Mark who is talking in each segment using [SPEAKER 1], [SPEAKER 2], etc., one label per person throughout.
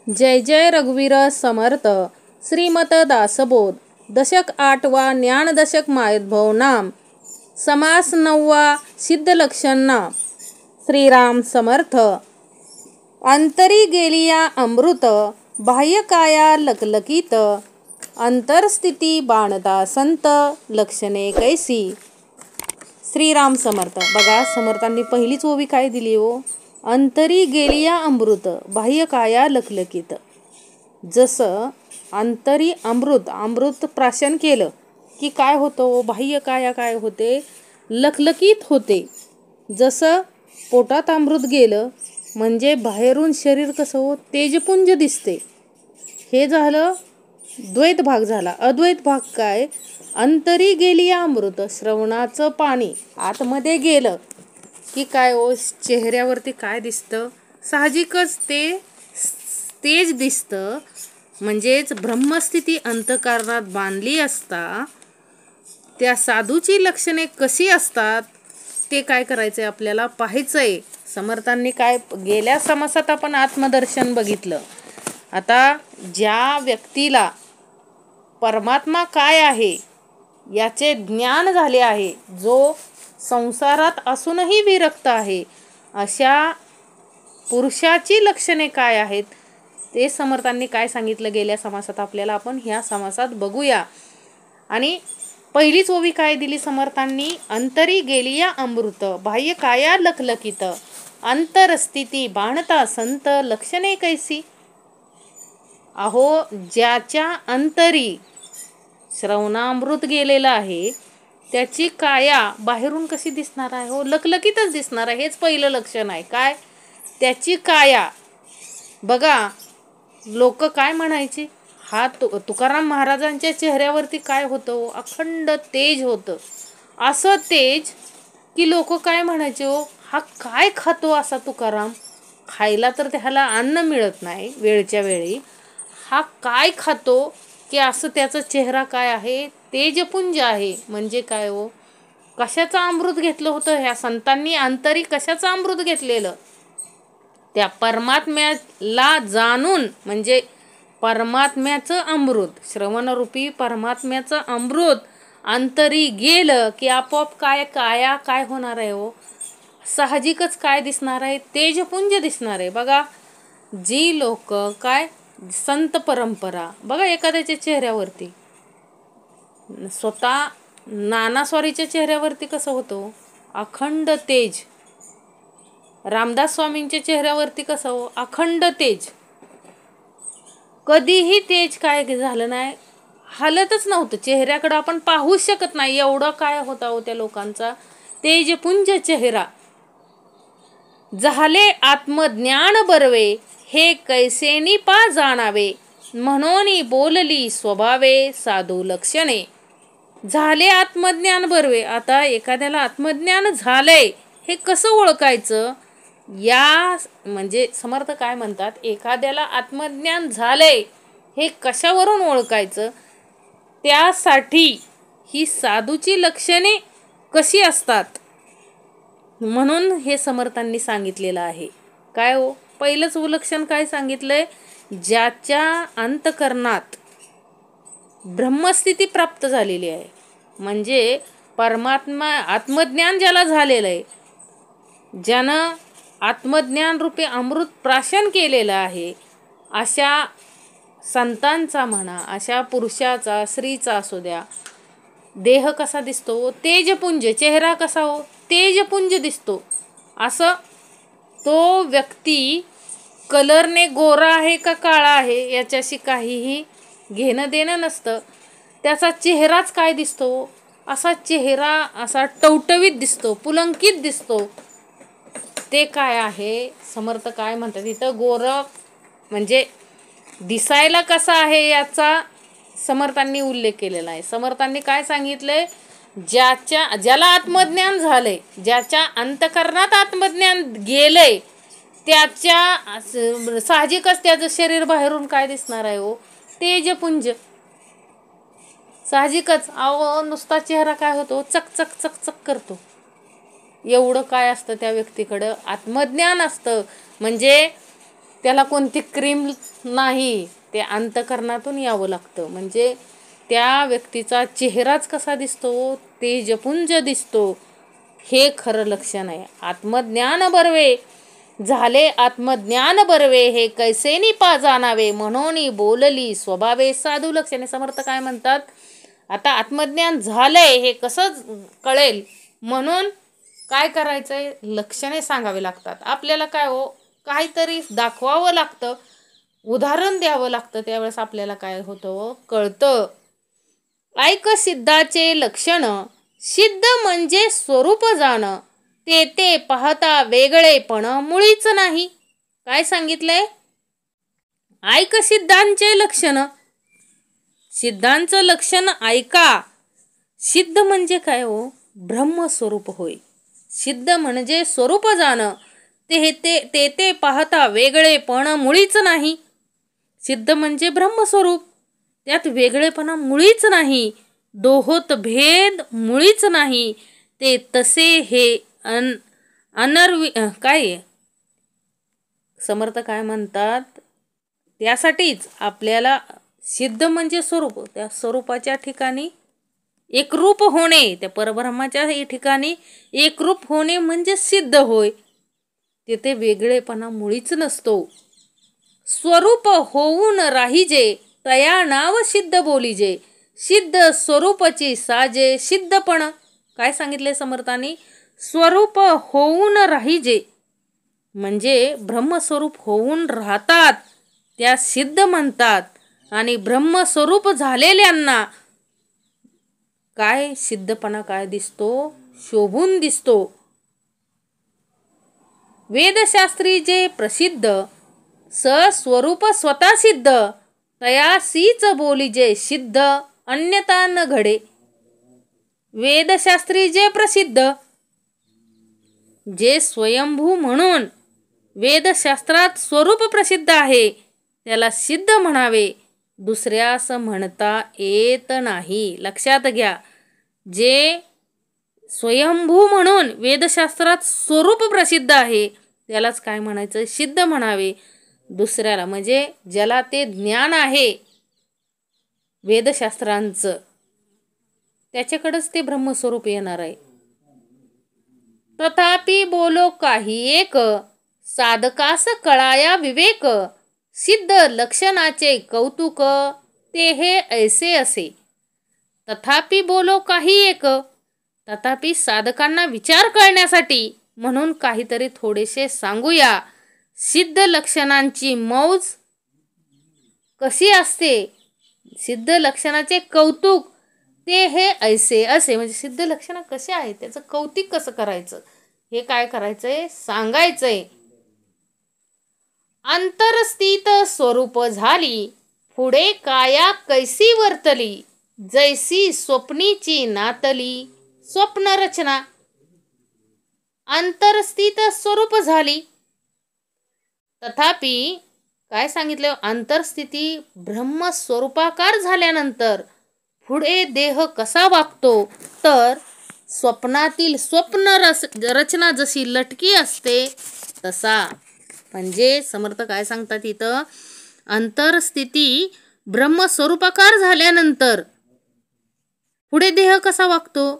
[SPEAKER 1] जय जय रघुवीर समर्थ श्रीमत दासबोध दशक 8वा ज्ञानदशक मायोद्भव नाम समास 9वा सिद्ध लक्षण नाम श्रीराम समर्थ अंतरी गेलिया अमृत बाह्य काया लकलकीत अंतरस्थिती बाणता संत लक्षणे कैसी. श्रीराम समर्थ. बघा, समर्थांनी पहिलीच ओवी काय दिली हो? अंतरी गेलिया अमृत बाह्य काया लकलकीत. जसं अंतरी अमृत प्राशन केलं की काय होतं, बाह्य काया काय होते, लकलकीत होते. जसं पोटात अमृत गेलं म्हणजे बाहेरून शरीर कसं हो, तेजपुंज दिसते. हे झालं द्वैत भाग झाला. अद्वैत भाग काय? अंतरी गेलिया अमृत, श्रवणाचं पाणी आतमध्ये गेलं की काय हो, चेहऱ्यावरती काय दिसतं? साहजिकच ते तेज दिसतं. म्हणजेच ब्रह्मस्थिती अंतःकरणात बांधली असता त्या साधूची लक्षणे कशी असतात ते काय करायचंय, आपल्याला पाहायचंय. समर्थांनी काय गेल्या समासात आपण आत्मदर्शन बघितलं. आता ज्या व्यक्तीला परमात्मा काय आहे याचे ज्ञान झाले आहे, जो संसारात असूनही विरक्त आहे, अशा पुरुषाची लक्षणे काय आहेत ते समर्थांनी काय सांगितलं गेल्या समासात, आपल्याला आपण ह्या समासात बघूया. आणि पहिलीच ओवी काय दिली समर्थांनी? अंतरी गेलिया अमृत बाह्य काया लकलकीत अंतरस्थिती बाणता संत लक्षणे कैसी. अहो, ज्याच्या अंतरी श्रवणामृत गेलेलं आहे त्याची काया बाहेरून कशी दिसणार आहे हो? लकलकीतच दिसणार आहे. हेच पहिलं लक्षण आहे. काय? त्याची काया. बघा, लोक काय म्हणायचे, हा तुकाराम महाराजांच्या चेहऱ्यावरती काय होतं, अखंड तेज होतं. असं तेज की लोक काय म्हणायचे हो, हा काय खातो असा तुकाराम, खायला तर त्याला अन्न मिळत नाही वेळच्या वेळी, हा काय खातो की असं त्याचा चेहरा काय आहे, तेजपुंज आहे. म्हणजे काय हो, कशाचं अमृत घेतलं होतं ह्या संतांनी? अंतरी कशाचं अमृत घेतलेलं? त्या परमात्म्याला जाणून, म्हणजे परमात्म्याचं अमृत, श्रवणरूपी परमात्म्याचं अमृत अंतरी गेलं की आपोआप काय काया काय होणार आहे हो? साहजिकच काय दिसणार आहे? तेजपुंज दिसणार आहे. बघा, जी लोक काय संत परंपरा, बघा एखाद्याच्या चेहऱ्यावरती, स्वतः नानास्वारीच्या चेहऱ्यावरती कसं होतं, अखंड तेज. रामदास स्वामींच्या चेहऱ्यावरती कसं हो, अखंड तेज. कधीही तेज काय झालं नाही, हलतच नव्हतं. चेहऱ्याकडं आपण पाहूच शकत नाही, एवढं काय होता हो त्या लोकांचा तेजपुंज चेहरा. झाले आत्मज्ञान बरवे हे कैसेनी पा जाणावे म्हणून बोलली स्वभावे साधू लक्षणे. झाले आत्मज्ञान बरवे. आता एखाद्याला आत्मज्ञान झालंय हे कसं ओळखायचं? या म्हणजे समर्थ काय म्हणतात, एखाद्याला आत्मज्ञान झालंय हे कशावरून ओळखायचं? त्यासाठी ही साधूची लक्षणे कशी असतात म्हणून हे समर्थांनी सांगितलेलं आहे. काय हो, पहिलंच लक्षण काय सांगितलंय? ज्याच्या अंतकरणात ब्रह्मस्थिती प्राप्त झालेली आहे, म्हणजे परमात्मा आत्मज्ञान ज्याला झालेलं आहे, ज्यानं आत्मज्ञान रूपी अमृत प्राशन केलेलं आहे, अशा संतांचा म्हणा, अशा पुरुषाचा, स्त्रीचा असू द्या, देह कसा दिसतो? तेजपुंज. चेहरा कसा हो? तेजपुंज दिसतो. असं तो व्यक्ती कलरने गोरा आहे का काळा आहे याच्याशी काहीही घेणं देणं नसतं. त्याचा चेहराच काय दिसतो? असा चेहरा असा टवटवीत दिसतो, पुलंकित दिसतो. ते काय आहे? समर्थ काय म्हणतात इथं, गोरं म्हणजे दिसायला कसा आहे याचा समर्थांनी उल्लेख केलेला आहे. समर्थांनी काय सांगितलंय? ज्याला आत्मज्ञान झालंय, ज्याच्या अंतकरणात आत्मज्ञान गेलंय, त्याच्या साहजिकच त्याचं शरीर बाहेरून काय दिसणार आहे हो? तेजपुंज. साहजिकच. अहो, नुसता चेहरा काय होतो, चकचक चकचक करतो. एवढं काय असतं त्या व्यक्तीकडं? आत्मज्ञान असतं. म्हणजे त्याला कोणती क्रीम नाही, ते अंतःकरणातून यावं लागतं. म्हणजे त्या व्यक्तीचा चेहराच कसा दिसतो, तेजपुंज दिसतो, हे खरं लक्षण आहे. आत्मज्ञान बर्वे झाले, आत्मज्ञान बर्वे हे कैसेनी पा जाणावे, म्हणून बोलली स्वभावे साधू लक्षणे. समर्थ काय म्हणतात, आता आत्मज्ञान झालंय हे कसं कळेल, म्हणून काय करायचंय, लक्षणे सांगावे लागतात आपल्याला. काय हो, काहीतरी दाखवावं लागतं, उदाहरण द्यावं लागतं, त्यावेळेस आपल्याला काय होतं, कळतं. ऐक सिद्धाचे लक्षण, सिद्ध म्हणजे स्वरूप जाण, ते पाहता वेगळेपण मुळीच नाही. काय सांगितलंय, ऐक सिद्धांचे लक्षण, सिद्धांचं लक्षण ऐका. सिद्ध म्हणजे काय हो, ब्रह्मस्वरूप होय. सिद्ध म्हणजे स्वरूप जाण, ते पाहता वेगळेपण मुळीच नाही. सिद्ध म्हणजे ब्रह्मस्वरूप, त्यात वेगळेपणा मुळीच नाही, दोहोत भेद मुळीच नाही. ते तसे हे काय समर्थ काय म्हणतात, त्यासाठीच आपल्याला सिद्ध म्हणजे स्वरूप, त्या स्वरूपाच्या ठिकाणी एकरूप होणे, त्या परब्रह्माच्या ठिकाणी एकरूप होणे म्हणजे सिद्ध होय. तिथे वेगळेपणा मुळीच नसतो. स्वरूप होऊन राहिजे, तया नाव सिद्ध बोलीजे, सिद्ध स्वरूपची साजे सिद्धपण. काय सांगितले समर्थांनी, स्वरूप होऊन राहिजे म्हणजे ब्रह्मस्वरूप होऊन राहतात, त्या सिद्ध म्हणतात. आणि ब्रह्मस्वरूप झालेल्यांना काय सिद्धपणा काय दिसतो, शोभून दिसतो. वेदशास्त्री जे प्रसिद्ध, स्वरूप स्वतः सिद्ध, तयासीच बोलीजे सिद्ध, अन्यथा न घडे. वेदशास्त्री जे प्रसिद्ध, जे स्वयंभू म्हणून वेदशास्त्रात स्वरूप प्रसिद्ध आहे, त्याला सिद्ध म्हणावे, दुसऱ्यास म्हणता येत नाही. लक्षात घ्या, जे स्वयंभू म्हणून वेदशास्त्रात स्वरूप प्रसिद्ध आहे, त्यालाच काय म्हणायचं, सिद्ध म्हणावे. दुसऱ्याला म्हणजे ज्याला ते ज्ञान आहे वेदशास्त्रांचं, त्याच्याकडेच ते ब्रह्मस्वरूप येणार आहे. तथापि बोलो काही एक, साधकास कळाया विवेक, सिद्ध लक्षणाचे कौतुक, ते हे ऐसे असे. तथापि बोलो काही एक, तथापि साधकांना विचार करण्यासाठी म्हणून काहीतरी थोडेसे सांगूया. सिद्ध लक्षणांची मौज कशी असते, सिद्ध लक्षणाचे कौतुक, ते हे ऐसे असे. म्हणजे सिद्ध लक्षण कसे आहे, त्याचं कौतिक कसं करायचं, हे काय करायचंय, सांगायचंय. अंतरस्थित स्वरूप झाली, पुढे काया कैसी वर्तली, जैसी स्वप्नीची नातली स्वप्न रचना. अंतरस्थित स्वरूप झाली, तथापि काय सांगितलं, अंतरस्थिती ब्रह्मस्वरूपाकार झाल्यानंतर पुढे देह कसा वागतो, तर स्वप्नातील स्वप्न रचना जशी लटकी असते तसा. म्हणजे समर्थ काय सांगतात इथं, अंतरस्थिती ब्रह्मस्वरूपाकार झाल्यानंतर पुढे देह कसा वागतो,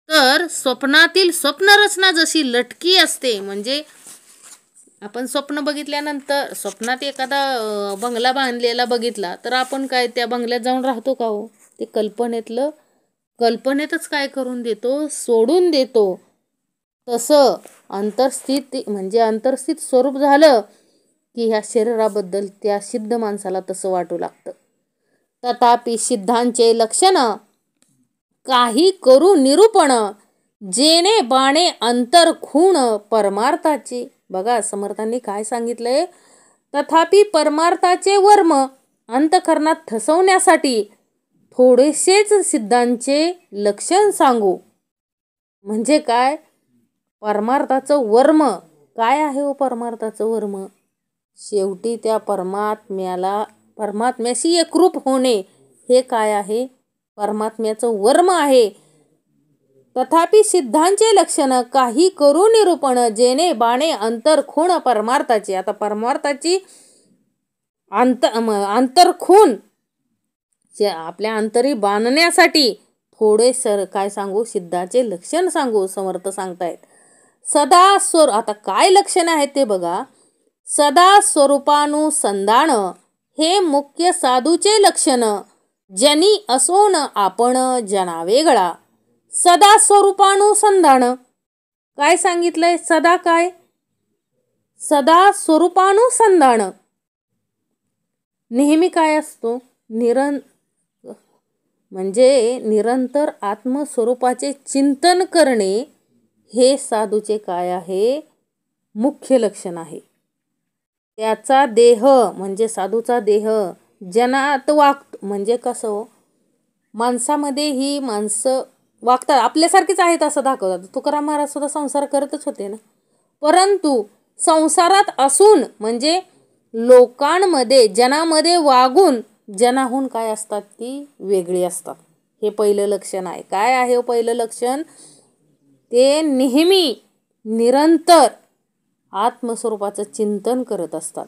[SPEAKER 1] तर स्वप्नातील स्वप्नरचना जशी लटकी असते. म्हणजे आपण स्वप्न बघितल्यानंतर, स्वप्नात एखादा बंगला बांधलेला बघितला तर आपण काय त्या बंगल्यात जाऊन राहतो का हो, ते कल्पनेतच काय करून देतो, सोडून देतो. तसं अंतर्स्थित म्हणजे अंतर्स्थित स्वरूप झालं की ह्या शरीराबद्दल त्या सिद्ध माणसाला तसं वाटू लागतं. तथापि सिद्धांचे लक्षण काही करू निरूपण, जेणे बाणे अंतर खूण परमार्थाचे. बघा समर्थांनी काय सांगितलंय, तथापि परमार्थाचे वर्म अंतःकरणात ठसवण्यासाठी थोडेसेच सिद्धांचे लक्षण सांगू. म्हणजे काय, परमार्थाचं वर्म काय आहे हो, परमार्थाचं वर्म शेवटी त्या परमात्म्याशी एकरूप होणे, हे काय आहे, परमात्म्याचं वर्म आहे. तथापि सिद्धांचे लक्षण काही करू निरूपण, जेणे बाणे अंतर खूण परमार्थाची. आता परमार्थाची अंतरखून आपल्या अंतरी बांधण्यासाठी थोडे काय सांगू, सिद्धाचे लक्षण सांगू समर्थ सांगतायत. सदा स्वर, आता काय लक्षण आहेत ते बघा. सदा स्वरूपानुसंधान हे मुख्य साधूचे लक्षण, जनी असोन आपण जना वेगळा. सदा स्वरूपानुसंधान काय सांगितलंय, सदा काय, सदा स्वरूपानुसंधान नेहमी काय असतो, म्हणजे निरंतर आत्मस्वरूपाचे चिंतन करणे हे साधूचे काय आहे, मुख्य लक्षण आहे. त्याचा देह म्हणजे साधूचा देह जनात म्हणजे कसं हो, माणसामध्ये ही माणसं वागतात आपल्यासारखीच आहेत असं दाखवतात. तुकाराम महाराज सुद्धा संसार करतच होते ना, परंतु संसारात असून म्हणजे लोकांमध्ये जनामध्ये वागून जनाहून काय असतात, ती वेगळी असतात. हे पहिलं लक्षण आहे. काय आहे पहिलं लक्षण, ते नेहमी निरंतर आत्मस्वरूपाचं चिंतन करत असतात.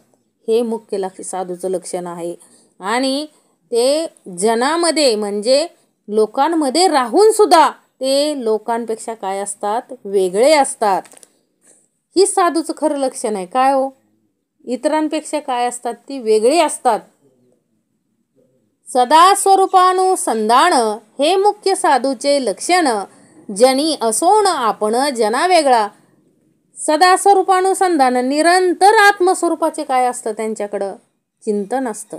[SPEAKER 1] हे मुख्य साधूचं लक्षण आहे. आणि ते जनामध्ये म्हणजे लोकांमध्ये राहून सुद्धा ते लोकांपेक्षा काय असतात, वेगळे असतात. ही साधूचं खरं लक्षण आहे. काय हो, इतरांपेक्षा काय असतात, ती वेगळी असतात. सदा स्वरूपानुसंधान हे मुख्य साधूचे लक्षण, जनी असोन आपण जना वेगळा. सदा स्वरूपानुसंधान निरंतर आत्मस्वरूपाचे काय असतं, त्यांच्याकडं चिंतन असतं.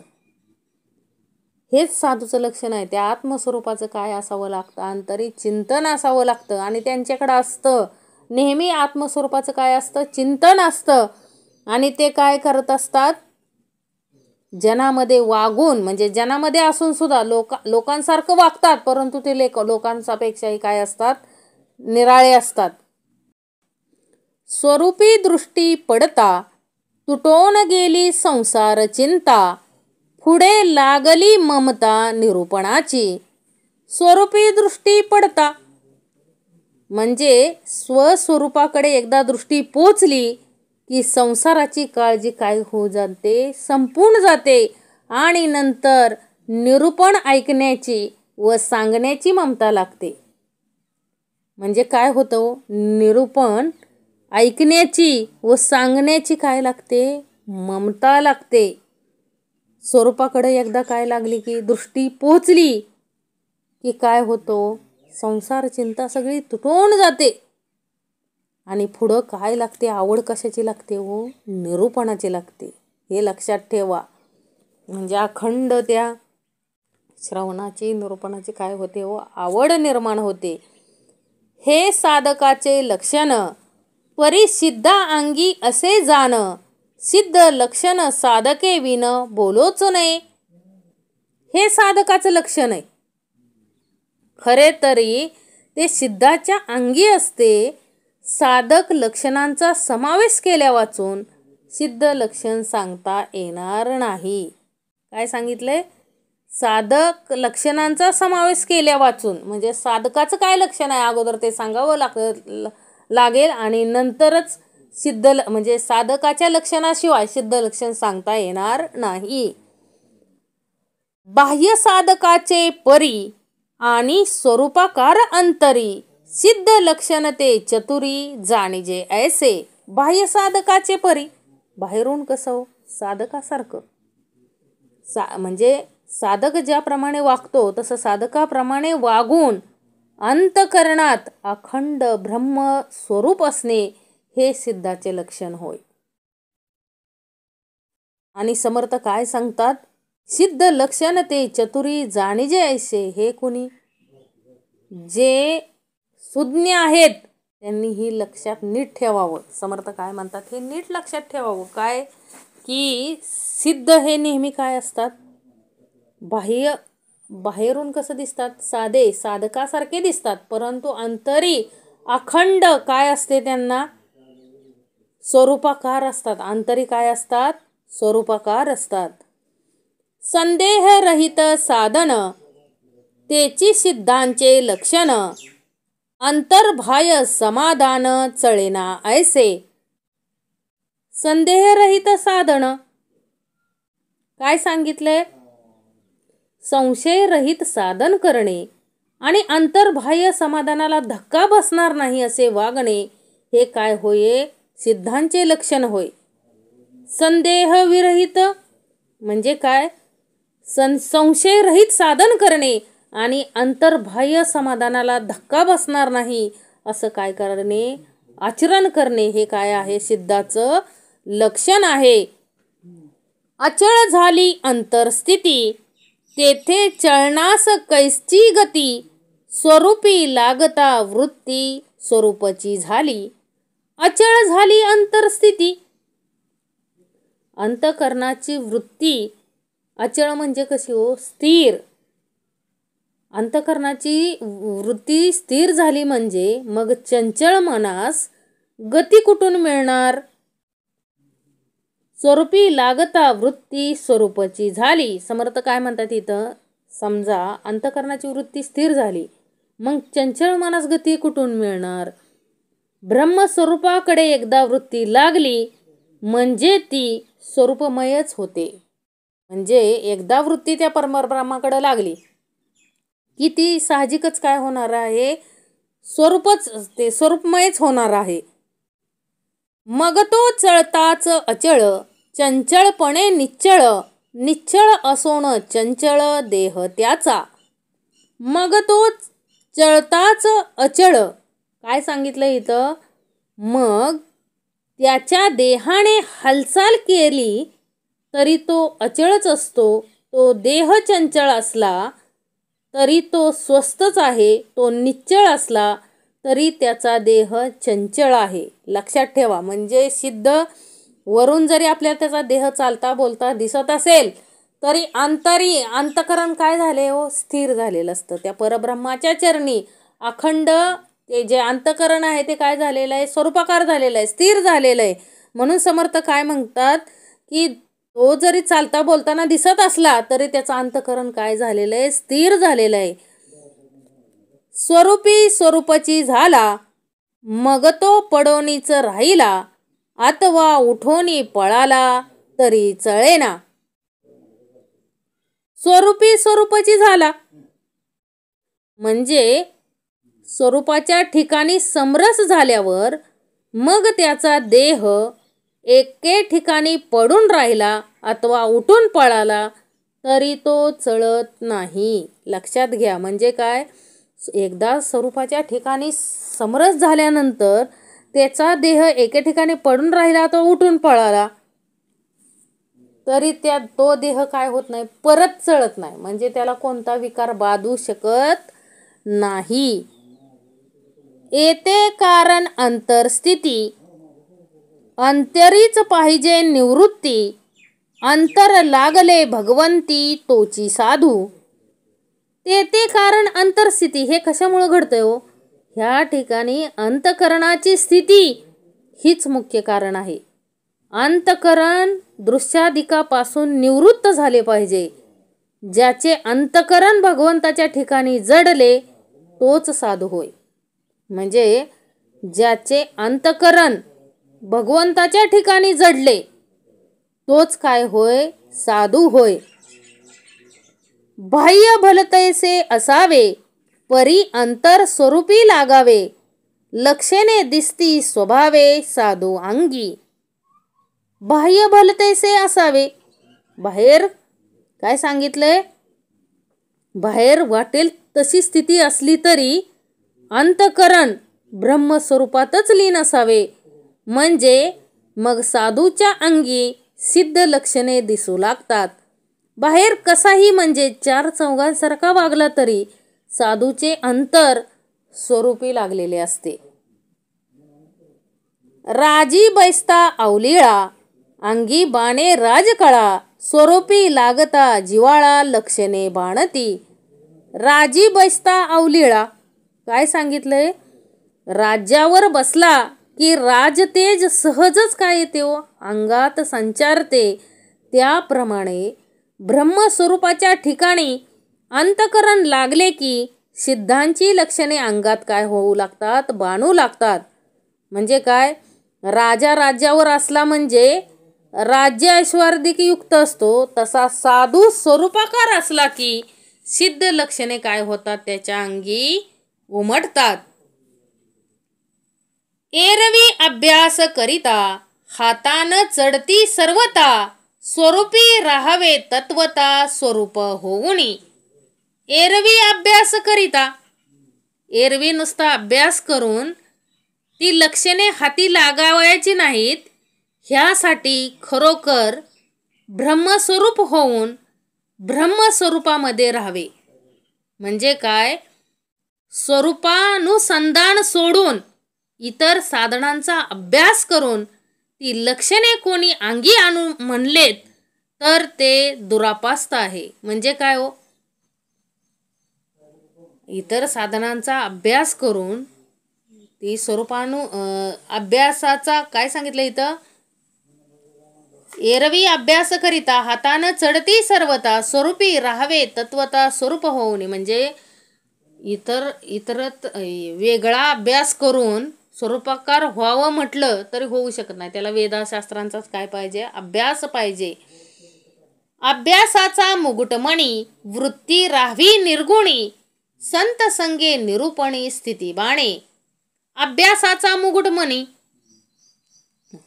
[SPEAKER 1] हेच साधूचं लक्षण आहे. त्या आत्मस्वरूपाचं काय असावं लागतं, अंतरी चिंतन असावं लागतं. आणि त्यांच्याकडं असतं नेहमी आत्मस्वरूपाचं काय असतं, चिंतन असतं. आणि ते काय करत असतात, जनामध्ये वागून म्हणजे जनामध्ये असून सुद्धा लोकांसारखं वागतात, परंतु ते लोकांपेक्षाही काय असतात, निराळे असतात. स्वरूपी दृष्टी पडता तुटून गेली संसार चिंता, पुढे लागली ममता निरूपणाची. स्वरूपी दृष्टी पडता म्हणजे स्वस्वरूपाकडे एकदा दृष्टी पोचली की संसाराची काळजी काय होऊ जाते, संपून जाते. आणि नंतर निरूपण ऐकण्याची व सांगण्याची ममता लागते. म्हणजे काय होतं, निरूपण ऐकण्याची व सांगण्याची काय लागते, ममता लागते. स्वरूपाकडे एकदा काय लागली की दृष्टी पोचली की काय होतो, संसार चिंता सगळी तुटून जाते. आणि पुढं काय लागते, आवड कशाची लागते हो, निरूपणाची लागते. हे लक्षात ठेवा. म्हणजे अखंड त्या श्रवणाची निरूपणाची काय होते हो, आवड निर्माण होते. हे साधकाचे लक्षण, परिसिद्ध अंगी असे जाण, सिद्ध लक्षण साधके विन बोलोच नये. हे साधकाचं लक्षण आहे. खरे तरी ते सिद्धाच्या अंगी असते. साधक लक्षणांचा समावेश केल्या वाचून सिद्ध लक्षण सांगता येणार नाही. काय सांगितलंय, साधक लक्षणांचा समावेश केल्या वाचून म्हणजे साधकाचं काय लक्षण आहे अगोदर ते सांगावं लागेल आणि नंतरच सिद्ध म्हणजे साधकाच्या लक्षणाशिवाय सिद्ध लक्षण सांगता येणार नाही. बाह्य साधकाचे परी आणि स्वरूपाकार अंतरी, सिद्ध लक्षण ते चतुरी जाणीजे ऐसे. बाह्य साधकाचे परी, बाहेरून कसं साधकासारखं म्हणजे साधक ज्याप्रमाणे वागतो तसं साधकाप्रमाणे वागून अंतकरणात अखंड ब्रह्म स्वरूप असणे हे सिद्धाचे लक्षण होय. आणि समर्थ काय सांगतात, सिद्ध लक्षण ते चतुरी जाणीजे ऐसे. हे कोणी, जे सुज्ञ आहेत त्यांनी ही लक्षात नीट ठेवावं. समर्थ काय म्हणतात, हे नीट लक्षात ठेवावं. काय की सिद्ध हे नेहमी काय असतात, बाहेरून कसं दिसतात, साधे साधकासारखे दिसतात, परंतु अंतरी अखंड काय असते, त्यांना स्वरूपाकार असतात. अंतरी काय असतात, स्वरूपाकार असतात. संदेह रहित साधन तेची सिद्धांचे लक्षण, अंतर्बाह्य समाधान चळेना ऐसे संदेहरहित साधन. काय सांगितलंय? संशयरहित साधन करणे आणि अंतर्बाह्य समाधानाला धक्का बसणार नाही असे वागणे हे काय होय? सिद्धांचे लक्षण होय. संदेहविरहित म्हणजे काय? संशयरहित साधन करणे आणि अंतर्बाह्य समाधानाला धक्का बसणार नाही असं काय करणे? आचरण करणे हे काय आहे? सिद्धाचं लक्षण आहे. अचळ झाली अंतरस्थिती, तेथे चळणास कैसची गती, स्वरूपी लागता वृत्ती स्वरूपाची झाली. अचळ झाली अंतरस्थिती. अंतःकरणाची वृत्ती अचळ म्हणजे कशी हो? स्थिर. अंतःकरणाची वृत्ती स्थिर झाली म्हणजे मग चंचल मनास गती कुठून मिळणार? स्वरूपी लागता वृत्ती स्वरूपाची झाली. समर्थ काय म्हणतात इथं? समजा अंतःकरणाची वृत्ती स्थिर झाली, मग चंचल मनास गती कुठून मिळणार? ब्रह्मस्वरूपाकडे एकदा वृत्ती लागली म्हणजे ती स्वरूपमयच होते. म्हणजे एकदा वृत्ती त्या परमब्रह्माकडे लागली की ती साहजिकच काय होणार आहे? स्वरूपच, ते स्वरूपमयच होणार आहे. मग तो चळताच अचळ, चंचळपणे निश्चळ, निश्चळ असोन चंचळ देह त्याचा. मग तो चळताच अचळ. काय सांगितलं इथं? मग त्याच्या देहाने हालचाल केली तरी तो अचळच असतो. तो देह चंचळ असला तरी तो स्वस्थच आहे. तो निश्चळ असला तरी त्याचा देह चंचळ आहे. लक्षात ठेवा. म्हणजे सिद्ध वरून जरी आपल्याला त्याचा देह चालता बोलता दिसत असेल तरी अंतकरण काय झाले हो? स्थिर झालेलं असतं. त्या परब्रह्माच्या चरणी अखंड ते जे अंतकरण आहे ते काय झालेलं आहे? स्वरूपाकार झालेलं आहे, स्थिर झालेलं आहे. म्हणून समर्थ काय म्हणतात की तो जरी चालता बोलताना दिसत असला तरी त्याचं अंतकरण काय झालेलं आहे? स्थिर झालेलं आहे. स्वरूपी स्वरूपाची झाला, मग तो पडोनीच राहिला, अथवा उठोनी पळाला तरी चळेना. स्वरूपी स्वरूपाची झाला म्हणजे स्वरूपाच्या ठिकाणी समरस झाल्यावर मग त्याचा देह एके ठिकाणी पडून राहिला अथवा उठून पळाला तरी तो चळत नाही. लक्षात घ्या. म्हणजे काय? एकदा स्वरूपाच्या ठिकाणी समरस झाल्यानंतर त्याचा देह एके ठिकाणी पडून राहिला तो उठून पळाला तरी तो देह काय होत नाही? परत चळत नाही. म्हणजे त्याला कोणता विकार बाधू शकत नाही. येते कारण अंतरस्थिती, अंतरीच पाहिजे निवृत्ती, अंतर लागले भगवंती तोची साधू. तेथे कारण अंतरस्थिती हे कशामुळे घडतंय हो? ह्या ठिकाणी अंतकरणाची स्थिती हीच मुख्य कारण आहे. अंतकरण दृश्यादिकापासून निवृत्त झाले पाहिजे. ज्याचे अंतकरण भगवंताच्या ठिकाणी जडले तोच साधू होय. म्हणजे ज्याचे अंतकरण भगवंताच्या ठिकाणी जडले तोच काय होय? साधू होय. बाह्य भलतैसे असावे, परी अंतर स्वरूपी लागावे, लक्षणे दिसती स्वभावे साधू अंगी. बाह्य भलतैसे असावे. बाहेर काय सांगितलंय? बाहेर वाटेल तशी स्थिती असली तरी अंतकरण ब्रह्मस्वरूपातच लीन असावे. म्हणजे मग साधूच्या अंगी सिद्ध लक्षणे दिसू लागतात. बाहेर कसाही म्हणजे चार चौघांसारखा वागला तरी साधूचे अंतर स्वरूपी लागलेले असते. राजी बैसता अवलिळा, अंगी बाणे राजकळा, स्वरूपी लागता जिवाळा लक्षणे बाणती. राजी बैसता अवलिळा. काय सांगितलंय? राज्यावर बसला की राजतेज सहजच काय येते हो? अंगात संचारते. त्याप्रमाणे ब्रह्मस्वरूपाच्या ठिकाणी अंतकरण लागले की सिद्धांची लक्षणे अंगात काय होऊ लागतात, बाणू लागतात. म्हणजे काय, राजा राज्यावर असला म्हणजे राज्य ऐश्वर्यादिक युक्त असतो, तसा साधू स्वरूपाकार असला की सिद्ध लक्षणे काय होतात, त्याच्या अंगी उमटतात. एरवी अभ्यास करिता हातान चढती सर्वता, स्वरूपी राहावे तत्वता स्वरूप होऊनी. एरवी अभ्यास करिता, एरवी नुसता अभ्यास करून ती लक्षणे हाती लागावयाची नाहीत, ह्यासाठी खरोखर ब्रह्मस्वरूप होऊन ब्रह्मस्वरूपामध्ये राहावे. म्हणजे काय, स्वरूपानुसंधान सोडून इतर साधनांचा अभ्यास करून ती लक्षणे कोणी अंगी आणू म्हणलेत तर ते दुरापास्त आहे. म्हणजे काय हो, इतर साधनांचा अभ्यास करून ती अभ्यासाचा काय सांगितलं इथं, एरवी अभ्यास करिता हातानं चढती सर्वता, स्वरूपी राहावे तत्वता स्वरूप होऊनी. म्हणजे इतरत वेगळा अभ्यास करून स्वरूपाकार व्हावं म्हटलं तरी होऊ शकत नाही. त्याला वेदाशास्त्रांचाच काय पाहिजे, अभ्यास पाहिजे. अभ्यासाचा मुकुटमणी वृत्ती राहावी निर्गुणी, संत संगे निरूपणी स्थिती बाणे. अभ्यासाचा मुकुटमणी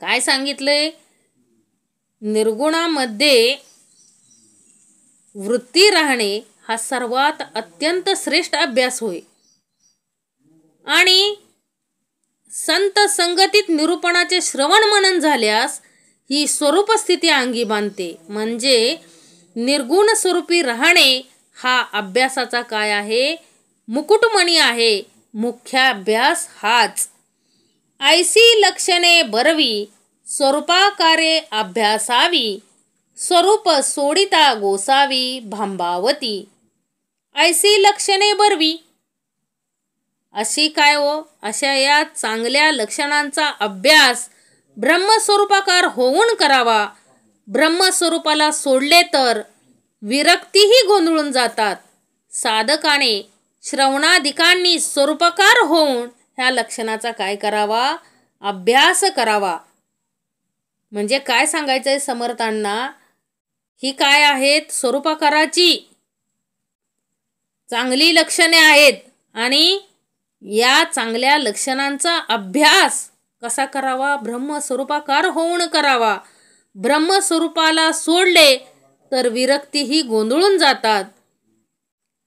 [SPEAKER 1] काय सांगितलंय, निर्गुणामध्ये वृत्ती राहणे हा सर्वात अत्यंत श्रेष्ठ अभ्यास होय. आणि संत संगतीत निरूपणाचे श्रवण मनन झाल्यास ही स्वरूप स्थिती अंगी बांधते. म्हणजे निर्गुण स्वरूपी राहणे हा अभ्यासाचा काय आहे, मुकुटमणी आहे. मुख्य अभ्यास हाच. ऐसी लक्षणे बरवी स्वरूपाकारे अभ्यासावी, स्वरूप सोडिता गोसावी भांबावती. ऐसी लक्षणे बरवी, अशी काय हो, अशा या चांगल्या लक्षणांचा अभ्यास ब्रह्मस्वरूपाकार होऊन करावा. ब्रह्मस्वरूपाला सोडले तर विरक्तीही गोंधळून जातात. साधकाने श्रवणाधिकांनी स्वरूपाकार होऊन ह्या लक्षणाचा काय करावा, अभ्यास करावा. म्हणजे काय सांगायचंय समर्थांना, ही काय आहेत, स्वरूपाकाराची चांगली लक्षणे आहेत. आणि या चांगल्या लक्षणांचा अभ्यास कसा करावा, ब्रह्मस्वरूपाकार होऊन करावा. ब्रह्मस्वरूपाला सोडले तर विरक्तीही गोंधळून जातात.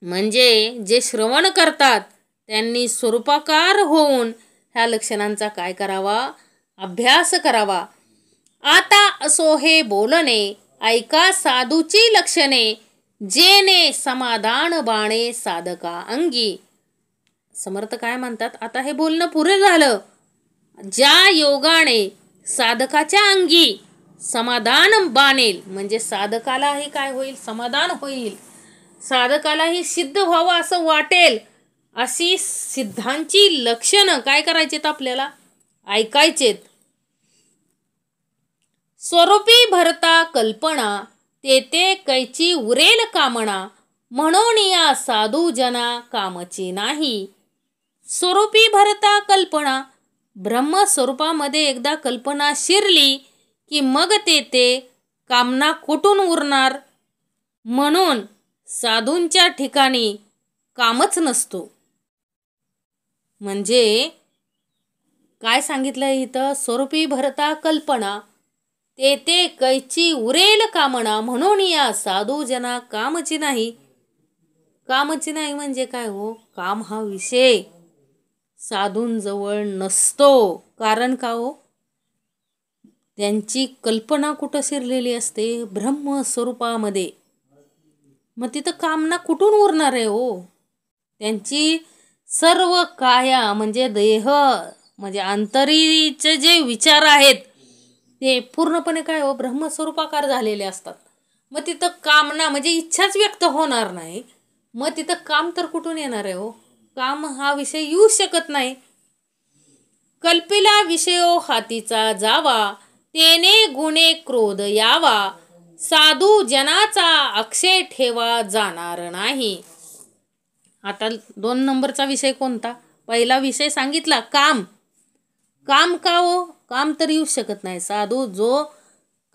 [SPEAKER 1] म्हणजे जे श्रवण करतात त्यांनी स्वरूपाकार होऊन ह्या लक्षणांचा काय करावा, अभ्यास करावा. आता असो हे बोलणे ऐका साधूची लक्षणे, जेने समाधान बाणे साधका अंगी. समर्थ काय म्हणतात, आता हे बोलणं पुरे झालं. ज्या योगाने साधकाच्या अंगी समाधान बाणेल, म्हणजे साधकालाही काय होईल, समाधान होईल. साधकालाही सिद्ध व्हावं असं वाटेल, अशी सिद्धांची लक्षणं काय करायचेत, आपल्याला ऐकायचेत. स्वरूपी भरता कल्पना तेथे कैची उरेल कामना, म्हणून या साधू जना कामची नाही. स्वरूपी भरता कल्पना, ब्रह्मस्वरूपामध्ये एकदा कल्पना शिरली की मग तेथे कामना कुठून उरणार. म्हणून साधूंच्या ठिकाणी कामच नसतो. म्हणजे काय सांगितलंय इथं, स्वरूपी भरता कल्पना तेथे कैची उरेल कामना, म्हणून या साधू जना कामची नाही. कामची नाही म्हणजे काय हो, काम हा विषय साधूंजवळ नसतो. कारण का हो, त्यांची कल्पना कुठं शिरलेली असते, ब्रह्मस्वरूपामध्ये. मग तिथं कामना कुठून उरणार आहे हो. त्यांची सर्व काया म्हणजे देह म्हणजे अंतरीचे जे विचार आहेत ते पूर्णपणे काय हो, ब्रह्मस्वरूपाकार झालेले असतात. मग तिथं कामना म्हणजे इच्छाच व्यक्त होणार नाही. मग तिथं काम तर कुठून येणार आहे हो, काम हा विषय येऊ शकत नाही. कल्पिला विषयो हातीचा जावा, तेने गुणे क्रोध यावा, साधू जनाचा अक्षय ठेवा जाणार नाही. आता 2 नंबरचा विषय कोणता? पहिला विषय सांगितला काम. काम का हो? काम तर येऊ शकत नाही साधू जो,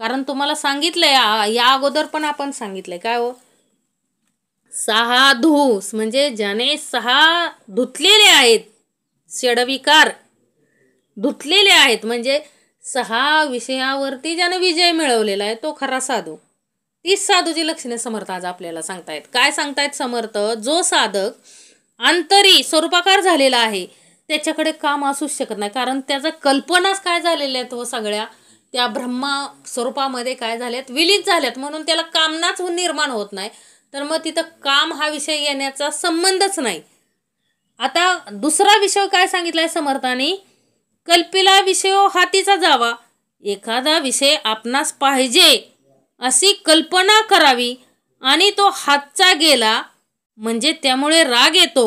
[SPEAKER 1] कारण तुम्हाला सांगितलंय या अगोदर पण आपण सांगितलंय काय हो, 6 धूस म्हणजे ज्याने 6 धुतलेले आहेत, षडविकार धुतलेले आहेत, म्हणजे 6 विषयावरती ज्याने विजय मिळवलेला आहे तो खरा साधू. तीच साधूची लक्षणे समर्थ आज आपल्याला सांगतायत. काय सांगतायत समर्थ? जो साधक अंतरी स्वरूपाकार झालेला आहे त्याच्याकडे काम असूच शकत नाही, कारण त्याचा कल्पनाच काय झालेल्या आहेत, सगळ्या त्या ब्रह्मा स्वरूपामध्ये काय झाल्यात, विलीन झाल्यात, म्हणून त्याला कामनाच निर्माण होत नाही. तर मग तिथं काम हा विषय येण्याचा संबंधच नाही. आता दुसरा विषय काय सांगितलाय समर्थाने? कल्पिला विषय हातीचा जावा. एखादा विषय आपणास पाहिजे अशी कल्पना करावी आणि तो हातचा गेला म्हणजे त्यामुळे राग येतो.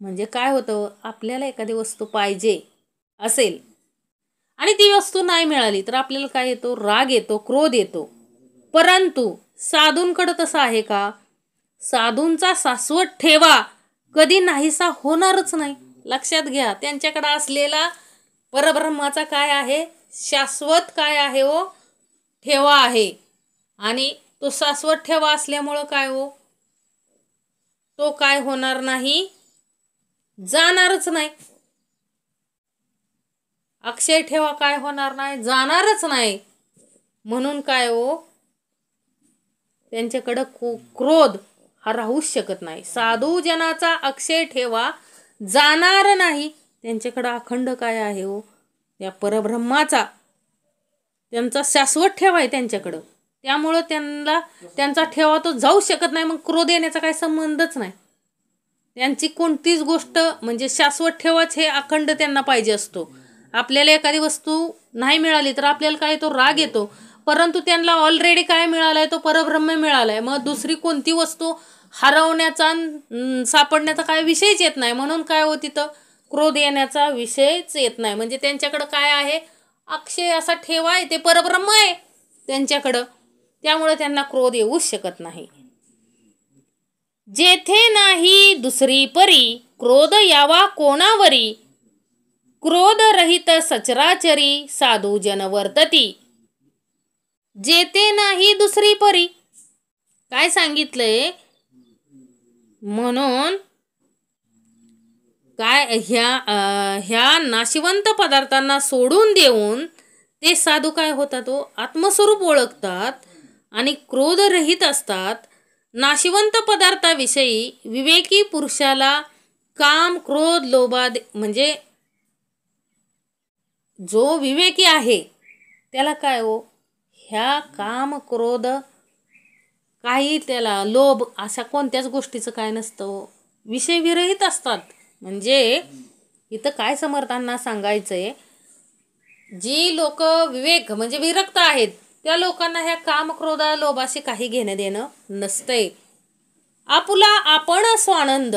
[SPEAKER 1] म्हणजे काय होतं, आपल्याला एखादी वस्तू पाहिजे असेल आणि ती वस्तू नाही मिळाली तर आपल्याला काय येतो? राग येतो, क्रोध येतो. परंतु साधूंकडे तसं आहे का? साधूंचा शाश्वत ठेवा कधी नाहीसा होणारच नाही. लक्षात घ्या, त्यांच्याकडे असलेला परब्रह्माचा काय आहे? शाश्वत काय आहे हो? ठेवा आहे. आणि तो शाश्वत ठेवा असल्यामुळं काय हो, तो काय होणार नाही, जाणारच नाही. अक्षय ठेवा काय होणार नाही, जाणारच नाही. म्हणून काय हो, त्यांच्याकडं क्रोध हा राहूच शकत नाही. साधू जनाचा अक्षय ठेवा जाणार नाही. त्यांच्याकडं अखंड काय आहे हो, त्या परब्रह्माचा त्यांचा शाश्वत ठेवा आहे त्यांच्याकडं. त्यामुळं त्यांचा ठेवा तो जाऊ शकत नाही. मग क्रोध येण्याचा काही संबंधच नाही. त्यांची कोणतीच गोष्ट म्हणजे शाश्वत ठेवाच हे अखंड त्यांना पाहिजे असतो. आपल्याला एखादी वस्तू नाही मिळाली तर आपल्याला काय तो राग येतो, परंतु त्यांना ऑलरेडी काय मिळालाय? तो परब्रह्म मिळालाय. मग दुसरी कोणती वस्तू हरवण्याचा सापडण्याचा काय विषयच येत नाही. म्हणून काय हो, तिथं क्रोध येण्याचा विषयच येत नाही. म्हणजे त्यांच्याकडं काय आहे? अक्षय असा ठेवा आहे, ते परब्रह्म आहे त्यांच्याकडं. त्यामुळे त्यांना क्रोध येऊच शकत नाही. जेथे नाही दुसरी परी क्रोध यावा कोणावरी, क्रोध रहित सचराचरी साधू जन वर्तती. जेथे नाही दुसरी परी काय सांगितलंय? म्हणून काय ह्या नाशिवंत पदार्थांना सोडून देऊन ते साधू काय होतात? तो आत्मस्वरूप ओळखतात आणि क्रोधरहित असतात. नाशिवंत पदार्थाविषयी विवेकी पुरुषाला काम क्रोध लोभाद, म्हणजे जो विवेकी आहे त्याला काय हो, ह्या काम क्रोध काही त्याला लोभ अशा कोणत्याच गोष्टीचं काय नसतं, विषय विरहित असतात. म्हणजे इथं काय समर्थांना सांगायचंय, जी लोक विवेक म्हणजे विरक्त आहेत त्या लोकांना ह्या काम क्रोध लोभाशी काही घेणं देणं नसतंय. आपुला आपण स्वानंद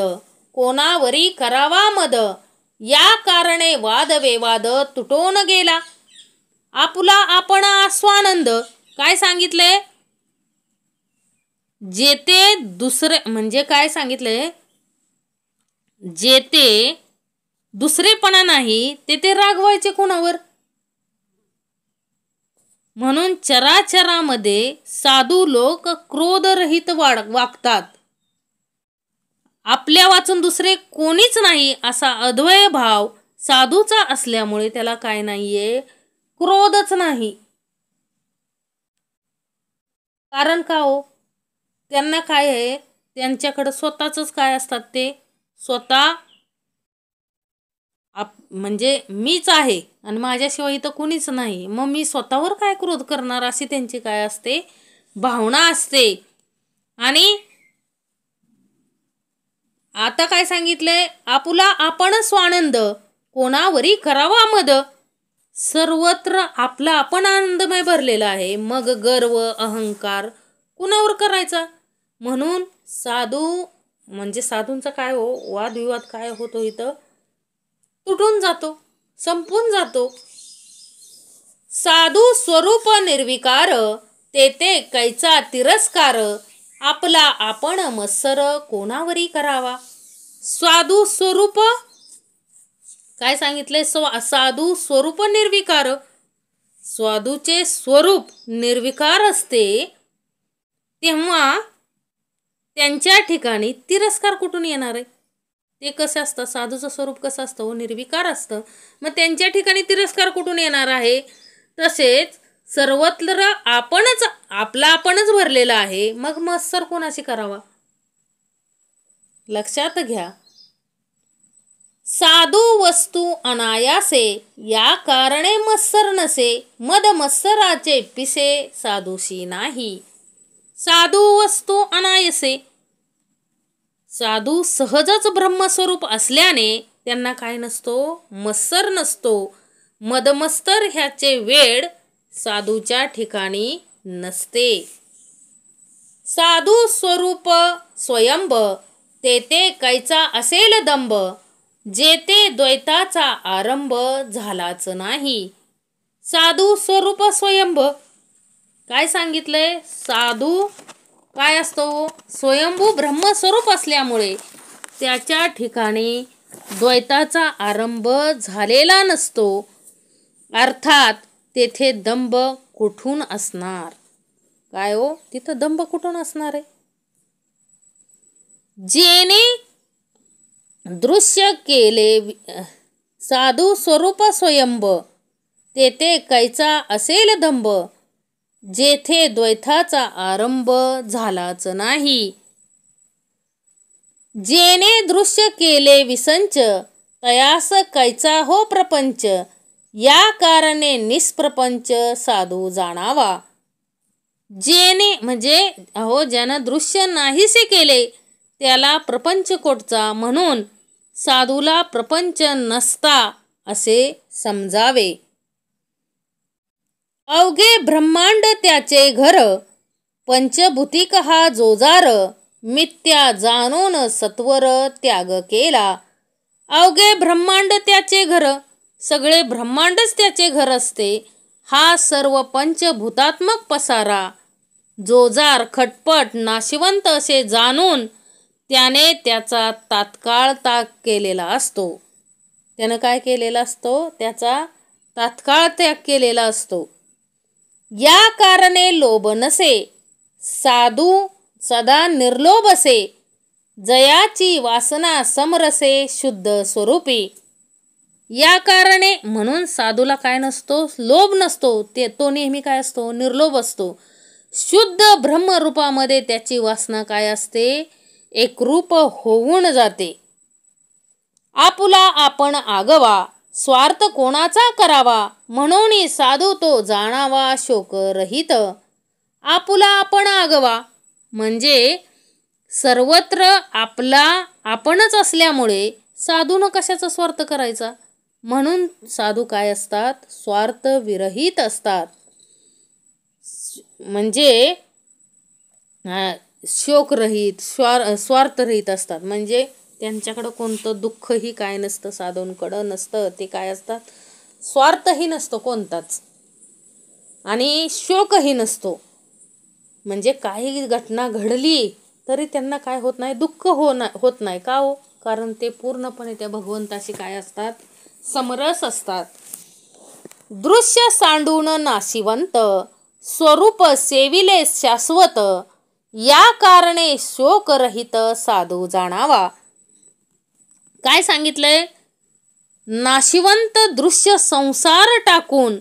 [SPEAKER 1] कोणावरी करावा मद, या कारणे वाद वेवाद तुटून गेला. आपुला आपण स्वानंद काय सांगितलंय? जेथे दुसरे म्हणजे काय सांगितलंय? जेथे दुसरेपणा नाही तेथे रागवायचे कोणावर? म्हणून चराचरामध्ये साधू लोक क्रोधरहित वागतात. आपल्या वाचून दुसरे कोणीच नाही असा अद्वय भाव साधूचा असल्यामुळे त्याला काय नाहीये? क्रोधच नाही. कारण का हो? त्यांना काय आहे? त्यांच्याकडे स्वतःच काय असतात? ते स्वतः म्हणजे मीच आहे आणि माझ्याशिवाय इथं कुणीच नाही, मग मी स्वतःवर काय क्रोध करणार, अशी त्यांची काय असते? भावना असते. आणि आता काय सांगितलंय? आपुला आपण स्वानंद कोणावरी करावा मद. सर्वत्र आपला आपण आनंदमय भरलेला आहे, मग गर्व अहंकार कुणावर करायचा? म्हणून साधू म्हणजे साधूंचा काय हो, वादविवाद काय होतो इथं? तुटून जातो, संपून जातो. साधू स्वरूप निर्विकार तेथे कैचा तिरस्कार, आपला आपण मत्सर कोणावरी करावा. साधू स्वरूप काय सांगितले, साधू स्वरूप निर्विकार. साधूचे स्वरूप निर्विकार असते तेव्हा त्यांच्या ठिकाणी तिरस्कार कुठून येणार आहे. ते कसं असतं, साधूचं स्वरूप कसं असतं, निर्विकार असतं. मग त्यांच्या ठिकाणी तिरस्कार कुठून येणार आहे. तसेच सर्वत्र आपला आपणच भरलेला आहे, मग मत्सर कोणाशी करावा. लक्षात घ्या. साधू वस्तू अनायासे या कारणे मत्सर नसे, मद मत्सराचे पिसे साधूशी नाही. साधू वस्तू अनायसे, साधू सहजच ब्रह्मस्वरूप असल्याने त्यांना काय नसतो, मत्सर नसतो. मदमत्सर ह्याचे वेड साधूच्या ठिकाणी नसते. साधू स्वरूप स्वयंभ, तेथे कैचा असेल दंभ, जेथे द्वैताचा आरंभ झालाच नाही. साधू स्वरूप स्वयंभ काय सांगितलंय, साधू काय असतो, स्वयंभू ब्रह्मस्वरूप असल्यामुळे त्याच्या ठिकाणी द्वैताचा आरंभ झालेला नसतो. अर्थात तेथे दंभ कुठून असणार. काय हो, तिथं दंभ कुठून असणार आहे. जेने दृश्य केले साधू स्वरूप स्वयंभ, तेथे कैचा असेल दंभ, जेथे द्वैताचा आरंभ झालाच नाही. जेने दृश्य केले विसंच, तयास कैचा हो प्रपंच, या कारणे निष्प्रपंच साधू जाणावा. जेने म्हणजे ज्यानं दृश्य नाहीसे केले त्याला प्रपंच कोटचा, म्हणून साधूला प्रपंच नसता असे समजावे. अवघे ब्रह्मांड त्याचे घर, पंचभूतिक हा जोजार, मिथ्या जाणून सत्वर त्याग केला. अवघे ब्रह्मांड त्याचे घर, सगळे ब्रह्मांडच त्याचे घर असते. हा सर्व पंचभूतात्मक पसारा जोजार खटपट नाशिवंत असे जाणून त्याने त्याचा तात्काळ त्याग केलेला असतो. त्यानं काय केलेला असतो, त्याचा तात्काळ त्याग केलेला असतो. या कारणे लोभ नसे, साधू सदा निर्लोभ असे, जयाची वासना समरसे शुद्ध स्वरूपी. या कारणे म्हणून साधूला काय नसतो, लोभ नसतो. तो नेहमी काय असतो, निर्लोभ असतो. शुद्ध ब्रह्मरूपामध्ये त्याची वासना काय असते, एकरूप होऊन जाते. आपुला आपण आगवा, स्वार्थ कोणाचा करावा, म्हणून साधू तो जाणावा शोकरहित. आपुला आपण आगवा म्हणजे सर्वत्र आपला आपणच असल्यामुळे साधूनं कशाचा स्वार्थ करायचा. म्हणून साधू काय असतात, स्वार्थ विरहित असतात. म्हणजे शोकरहित स्वार्थरहित असतात. म्हणजे त्यांच्याकडं कोणतं दुःखही काय नसतं, साधूंकडं नसतं. ते काय असतात, स्वार्थही नसतो कोणताच आणि शोकही नसतो. म्हणजे काही घटना घडली तरी त्यांना काय होत नाही, दुःख होत नाही. का हो, कारण ते पूर्णपणे त्या भगवंताशी काय असतात, समरस असतात. दृश्य सांडून नाशिवंत, स्वरूप सेविले शाश्वत, या कारणे शोकरहित साधू जाणावा. काय सांगितलंय, नाशिवंत दृश्य संसार टाकून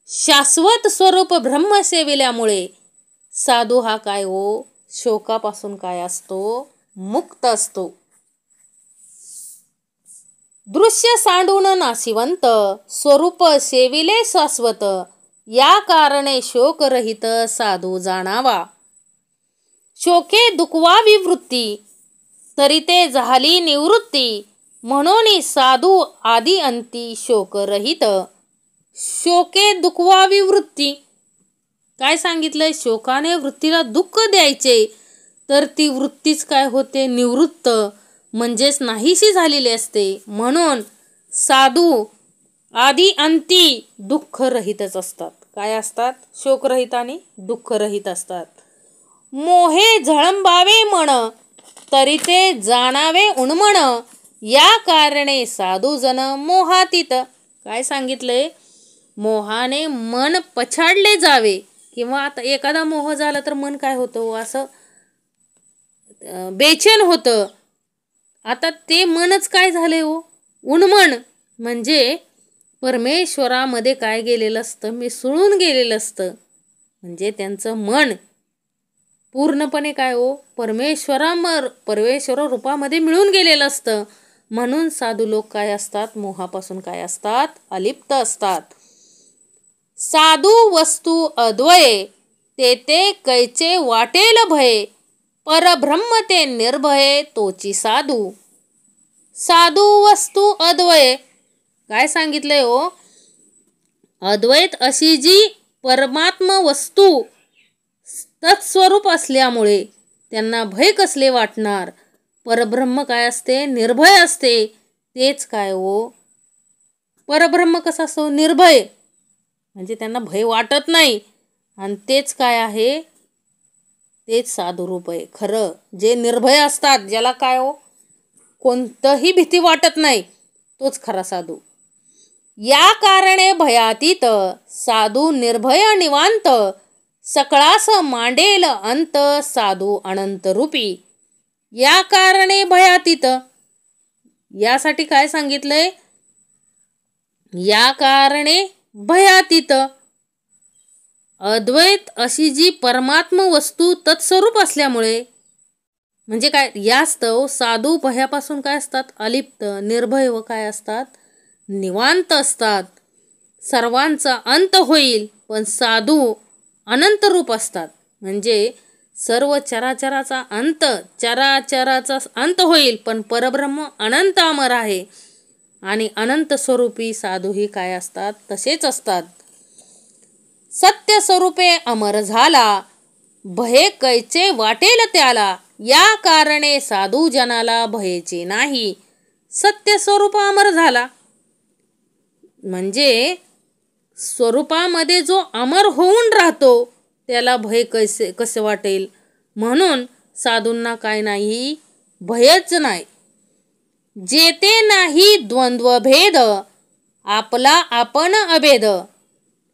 [SPEAKER 1] शाश्वत स्वरूप ब्रह्म सेविल्यामुळे साधू हा काय हो, शोकापासून काय असतो, मुक्त असतो. दृश्य सांडून नाशिवंत, स्वरूप सेविले शाश्वत, या कारणे शोकरहित साधू जाणावा. शोके दुखवावी वृत्ती, तरी ते झाली निवृत्ती, म्हणून साधू आदी अंती शोकरहित. शोके दुखवावी वृत्ती काय सांगितलंय, शोकाने वृत्तीला दुःख द्यायचे तर ती वृत्तीच काय होते, निवृत्त म्हणजेच नाहीशी झालेली असते. म्हणून साधू आदी अंती दुःखरहितच असतात. काय असतात, शोकरहित आणि दुःखरहित असतात. मोहे झळंबावे मन, तरी ते जाणावे उन्मन, या कारणे साधूजन मोहातीत. काय सांगितलंय? मोहाने मन पछाडले जावे, किंवा आता एखादा मोह झाला तर मन काय होतं, असं बेचैन होतं. आता ते मनच काय झाले हो, उन्मन. म्हणजे परमेश्वरामध्ये काय गेलेलं असतं, मिसळून गेलेलं असतं. म्हणजे त्यांचं मन पूर्णपणे काय हो, परमेश्वर रूपामध्ये मिळून गेलेलं असतं. म्हणून साधू लोक काय असतात, मोहापासून काय असतात, अलिप्त असतात. साधू वस्तू अद्वये, ते कैचे वाटेल भये, परब्रह्म ते निर्भये तोची साधू. साधू वस्तू अद्वय, काय सांगितलंय हो, अद्वैत अशी जी परमात्मा वस्तू तत्स्वरूप असल्यामुळे त्यांना भय कसले वाटणार. परब्रह्म काय असते, निर्भय असते. तेच काय हो, परब्रह्म कसा असतो, निर्भय, म्हणजे त्यांना भय वाटत नाही. आणि तेच काय आहे, तेच साधुरूप आहे खरं. जे निर्भय असतात, ज्याला काय हो, कोणतंही भीती वाटत नाही, तोच खरा साधू. या कारणे भयातीत, साधू निर्भय निवांत, सकळास मांडेल अंत, साधू अनंत रूपी. या कारणे भयातीत, यासाठी काय सांगितलंय, या कारणे भयातीत, अद्वैत अशी जी परमात्मा वस्तू तत्स्वरूप असल्यामुळे, म्हणजे काय, यास्तव साधू भयापासून काय असतात, अलिप्त, निर्भय व काय असतात, निवांत असतात. सर्वांचा अंत होईल, पण साधू अनंत रूप असतात. म्हणजे सर्व चराचराचा अंत होईल, पण परब्रह्म अनंत अमर आहे. आणि अनंत स्वरूपी साधूही काय असतात, तसेच असतात. सत्य स्वरूपे अमर झाला, भये कैचे वाटेल त्याला, या कारणे साधू जनाला भयचे नाही. सत्य स्वरूप अमर झाला, म्हणजे स्वरूपामध्ये जो अमर होऊन राहतो, त्याला भय कसे वाटेल. म्हणून साधूंना काय नाही, भयच नाही. जेते नाही द्वंद्व भेद, आपला आपण अभेद,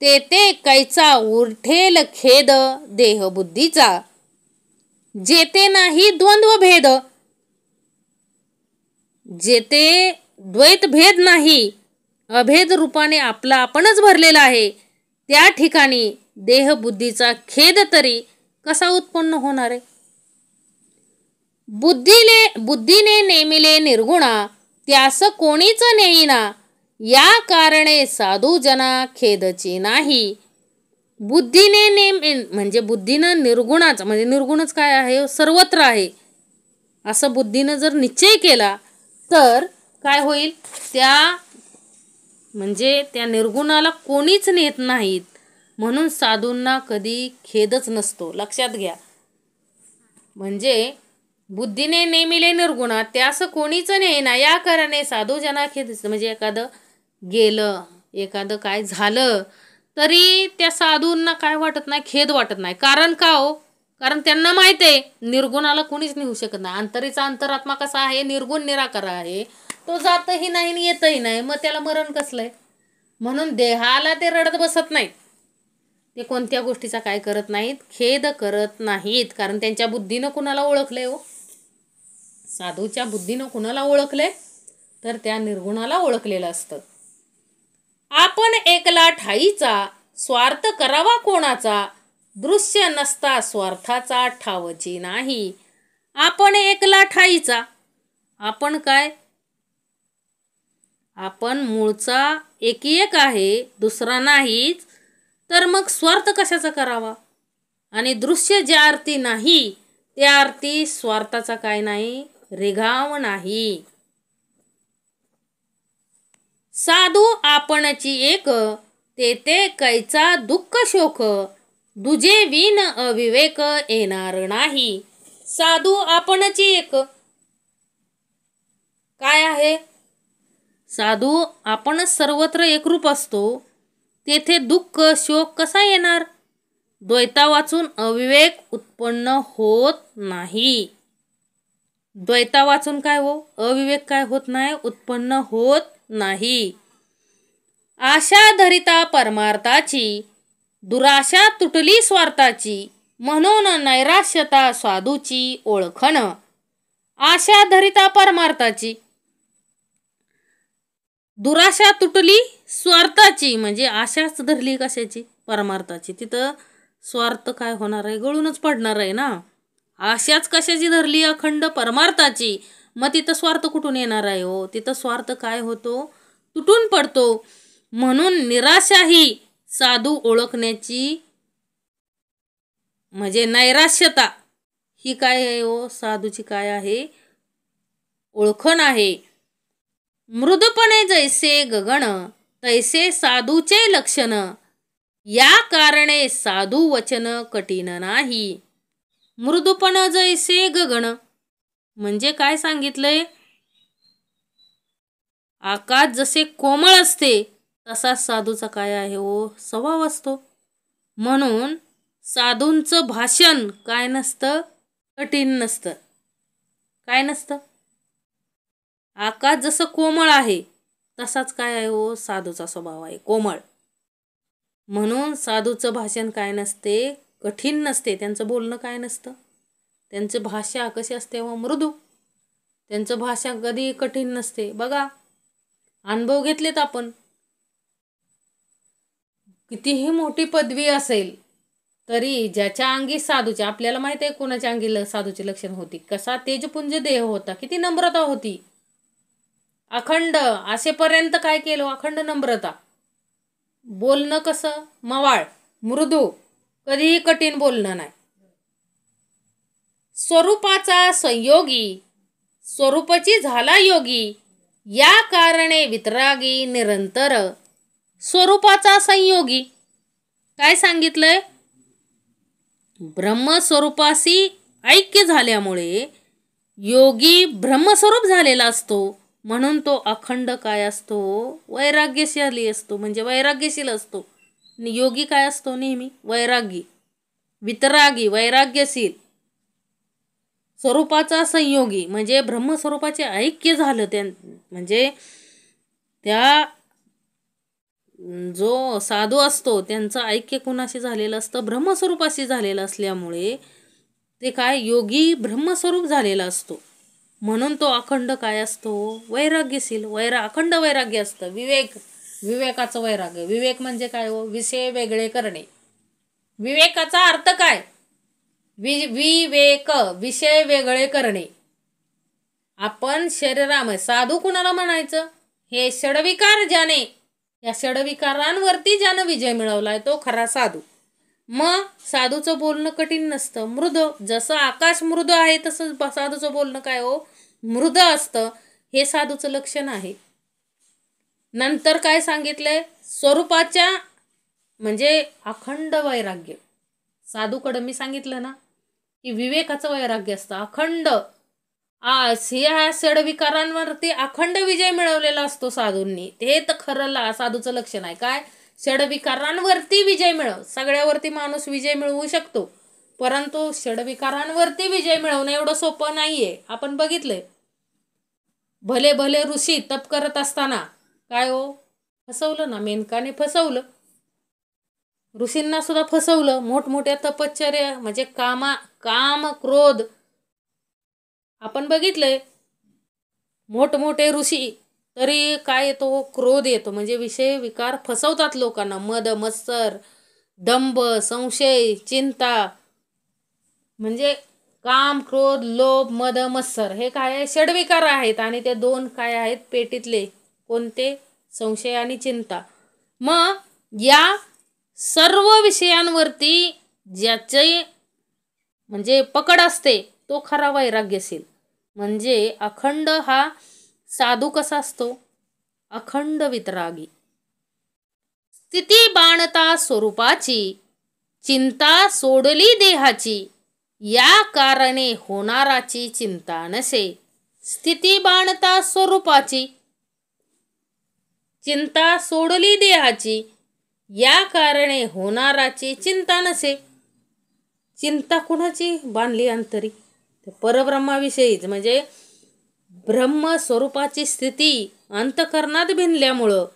[SPEAKER 1] तेते कैचा उरठेल खेद देहबुद्धीचा. जेते नाही द्वंद्व भेद, जेते द्वैत भेद नाही, अभेद रूपाने आपला आपणच भरलेला आहे, त्या ठिकाणी देहबुद्धीचा खेद तरी कसा उत्पन्न होणार आहे. बुद्धीने नेमिले निर्गुणा, त्यास कोणीच नेईना, या कारणे साधू जना खेदची नाही. बुद्धीने म्हणजे बुद्धीनं निर्गुणाचा, म्हणजे निर्गुणच काय आहे, सर्वत्र आहे, असं बुद्धीनं जर निश्चय केला तर काय होईल, म्हणजे त्या निर्गुणाला कोणीच नेत नाहीत. म्हणून साधूंना कधी खेदच नसतो, लक्षात घ्या. म्हणजे बुद्धीने नेमिले निर्गुणा, त्यास कोणीच नेईना, या कारणे साधू जना खेद. म्हणजे एखादं गेलं, एखादं काय झालं तरी त्या साधूंना काय वाटत नाही, खेद वाटत नाही. कारण का हो, कारण त्यांना माहित आहे निर्गुणाला कोणीच नेऊ शकत नाही. अंतरीचा अंतरात्मा कसा आहे, निर्गुण निराकार आहे, तो जातही नाही येतही नाही, मग त्याला मरण कसलंय. म्हणून देहाला ते रडत बसत नाहीत, ते कोणत्या गोष्टीचा काय करत नाहीत, खेद करत नाहीत. कारण त्यांच्या बुद्धीनं कुणाला ओळखलंय हो, साधूच्या बुद्धीनं कुणाला ओळखलंय, तर त्या निर्गुणाला ओळखलेलं असतं. आपण एकला ठाईचा, स्वार्थ करावा कोणाचा, दृश्य नसता स्वार्थाचा ठावची नाही. आपण एकला ठाईचा, आपण काय, आपण मूळचा एक आहे, दुसरा नाहीच, तर मग स्वार्थ कशाचा करावा. आणि दृश्य ज्या अर्थी नाही, त्या अर्थी स्वार्थाचा काय नाही, रेघाव नाही. साधू आपणची एक, तेते कैचा दुःख शोक, दुजे विन अविवेक येणार नाही. साधू आपणची एक काय आहे, साधू आपणच सर्वत्र एकरूप असतो, तेथे दुःख शोक कसा येणार. द्वैता वाचून अविवेक उत्पन्न होत नाही. द्वैता वाचून काय हो, अविवेक काय होत नाही, उत्पन्न होत नाही. आशा धरिता परमार्थाची, दुराशा तुटली स्वार्थाची, म्हणून नैराश्यता साधूची ओळखण. आशा धरिता परमार्थाची, दुराशा तुटली स्वार्थाची, म्हणजे आशाच धरली कशाची, परमार्थाची. तिथं स्वार्थ काय होणार आहे, गळूनच पडणार आहे ना. आशाच कशाची धरली, अखंड परमार्थाची, मग तिथं स्वार्थ कुठून येणार आहे हो. तिथं स्वार्थ काय होतो, तुटून पडतो. म्हणून निराशा ही साधू ओळखण्याची, म्हणजे नैराश्यता ही काय आहे हो, साधूची काय आहे, ओळखण आहे. मृदपणे जैसे गगन, तैसे साधूचे लक्षण, या कारणे साधू वचन कठीण नाही. मृदुपण जैसे गगन म्हणजे काय सांगितलंय, आकाश जसे कोमळ असते तसा साधूचा काय आहे हो, स्वभाव असतो. म्हणून साधूंचं भाषण काय नसतं, कठीण नसतं. काय नसतं, आकाश जसं कोमळ आहे तसाच काय आहे हो, साधूचा स्वभाव आहे कोमळ. म्हणून साधूचं भाषण काय नसते, कठीण नसते. त्यांचं बोलणं काय नसतं, त्यांचं भाषा कशी असते व मृदू. त्यांचं भाषा कधी कठीण नसते. बघा, अनुभव घेतलेत आपण. कितीही मोठी पदवी असेल तरी ज्याच्या अंगी साधूच्या, आपल्याला माहिती आहे कोणाच्या अंगी साधूची लक्षण होती, कसा तेजपुंज देह होता, किती नम्रता होती, अखंड असेपर्यंत काय केलं, अखंड नम्रता. बोलणं कसं, मवाळ मृदू, कधीही कठीण बोलणं नाही. स्वरूपाचा संयोगी, स्वरूपाची झाला योगी, या कारणे वितरागी निरंतर. स्वरूपाचा संयोगी काय सांगितलंय, ब्रह्मस्वरूपाशी ऐक्य झाल्यामुळे योगी ब्रह्मस्वरूप झालेला असतो. म्हणून तो अखंड काय असतो, वैराग्यशाली असतो, म्हणजे वैराग्यशील असतो. योगी काय असतो, नेहमी वैरागी, वितरागी, वैराग्यशील. स्वरूपाचा संयोगी म्हणजे ब्रह्मस्वरूपाचे ऐक्य झालं, म्हणजे त्या जो साधू असतो त्यांचं ऐक्य कुणाशी झालेलं असतं, ब्रह्मस्वरूपाशी झालेलं असल्यामुळे ते काय, योगी ब्रह्मस्वरूप झालेला असतो. म्हणून तो अखंड काय असतो, वैराग्यशील, अखंड वैराग्य असतं. विवेकाचं वैराग्य. विवेक म्हणजे काय हो, विषय वेगळे करणे. विवेकाचा अर्थ काय, विवेक विषय वेगळे करणे. आपण शरीरामध्ये साधू कुणाला म्हणायचं, हे षडविकार ज्याने, या षडविकारांवरती ज्यानं विजय मिळवलाय तो खरा साधू. मग साधूचं बोलणं कठीण नसतं, मृद. जसं आकाश मृद आहे तसं साधूचं बोलणं काय हो, मृद असतं. हे साधूचं लक्षण आहे. नंतर काय सांगितलंय, स्वरूपाच्या म्हणजे अखंड वैराग्य. साधूकडं मी सांगितलं ना की विवेकाचं वैराग्य असतं, अखंड. ह्या षडविकारांवरती अखंड विजय मिळवलेला असतो साधूंनी. ते तर खरं साधूचं लक्षण आहे. काय, षडविकारांवरती विजय मिळव. सगळ्यावरती माणूस विजय मिळवू शकतो, परंतु षडविकारांवरती विजय मिळवणं एवढं सोपं नाहीये. आपण बघितलंय, भले भले ऋषी तप करत असताना काय हो, फसवलं ना, मेनकाने फसवलं, ऋषींना सुद्धा फसवलं. मोठमोठ्या तपश्चर्या म्हणजे काम क्रोध आपण बघितलंय, मोठमोठे ऋषी तरी काय येतो, क्रोध येतो. म्हणजे विषय विकार फसवतात लोकांना. मद मत्सर, दंभ, संशय, चिंता, म्हणजे काम क्रोध लोभ मद मत्सर हे काय आहे, षडविकार आहेत. आणि ते दोन काय आहेत पेटीतले, कोणते, संशय आणि चिंता. मग या सर्व विषयांवरती ज्याचे म्हणजे पकड असते तो खरा वैराग्यशील. म्हणजे अखंड हा साधू कसा असतो, अखंड वितरागी. स्थिती बाणता स्वरूपाची, चिंता सोडली देहाची, या कारणे होणाराची चिंता नसे. स्थिती बाणता स्वरूपाची, चिंता सोडली देहाची, या कारणे होणाराची चिंता नसे. चिंता कुणाची बांधली अंतरी? परब्रह्माविषयीच, म्हणजे ब्रह्म स्वरूपाची स्थिती अंतःकरणात भिनल्यामुळं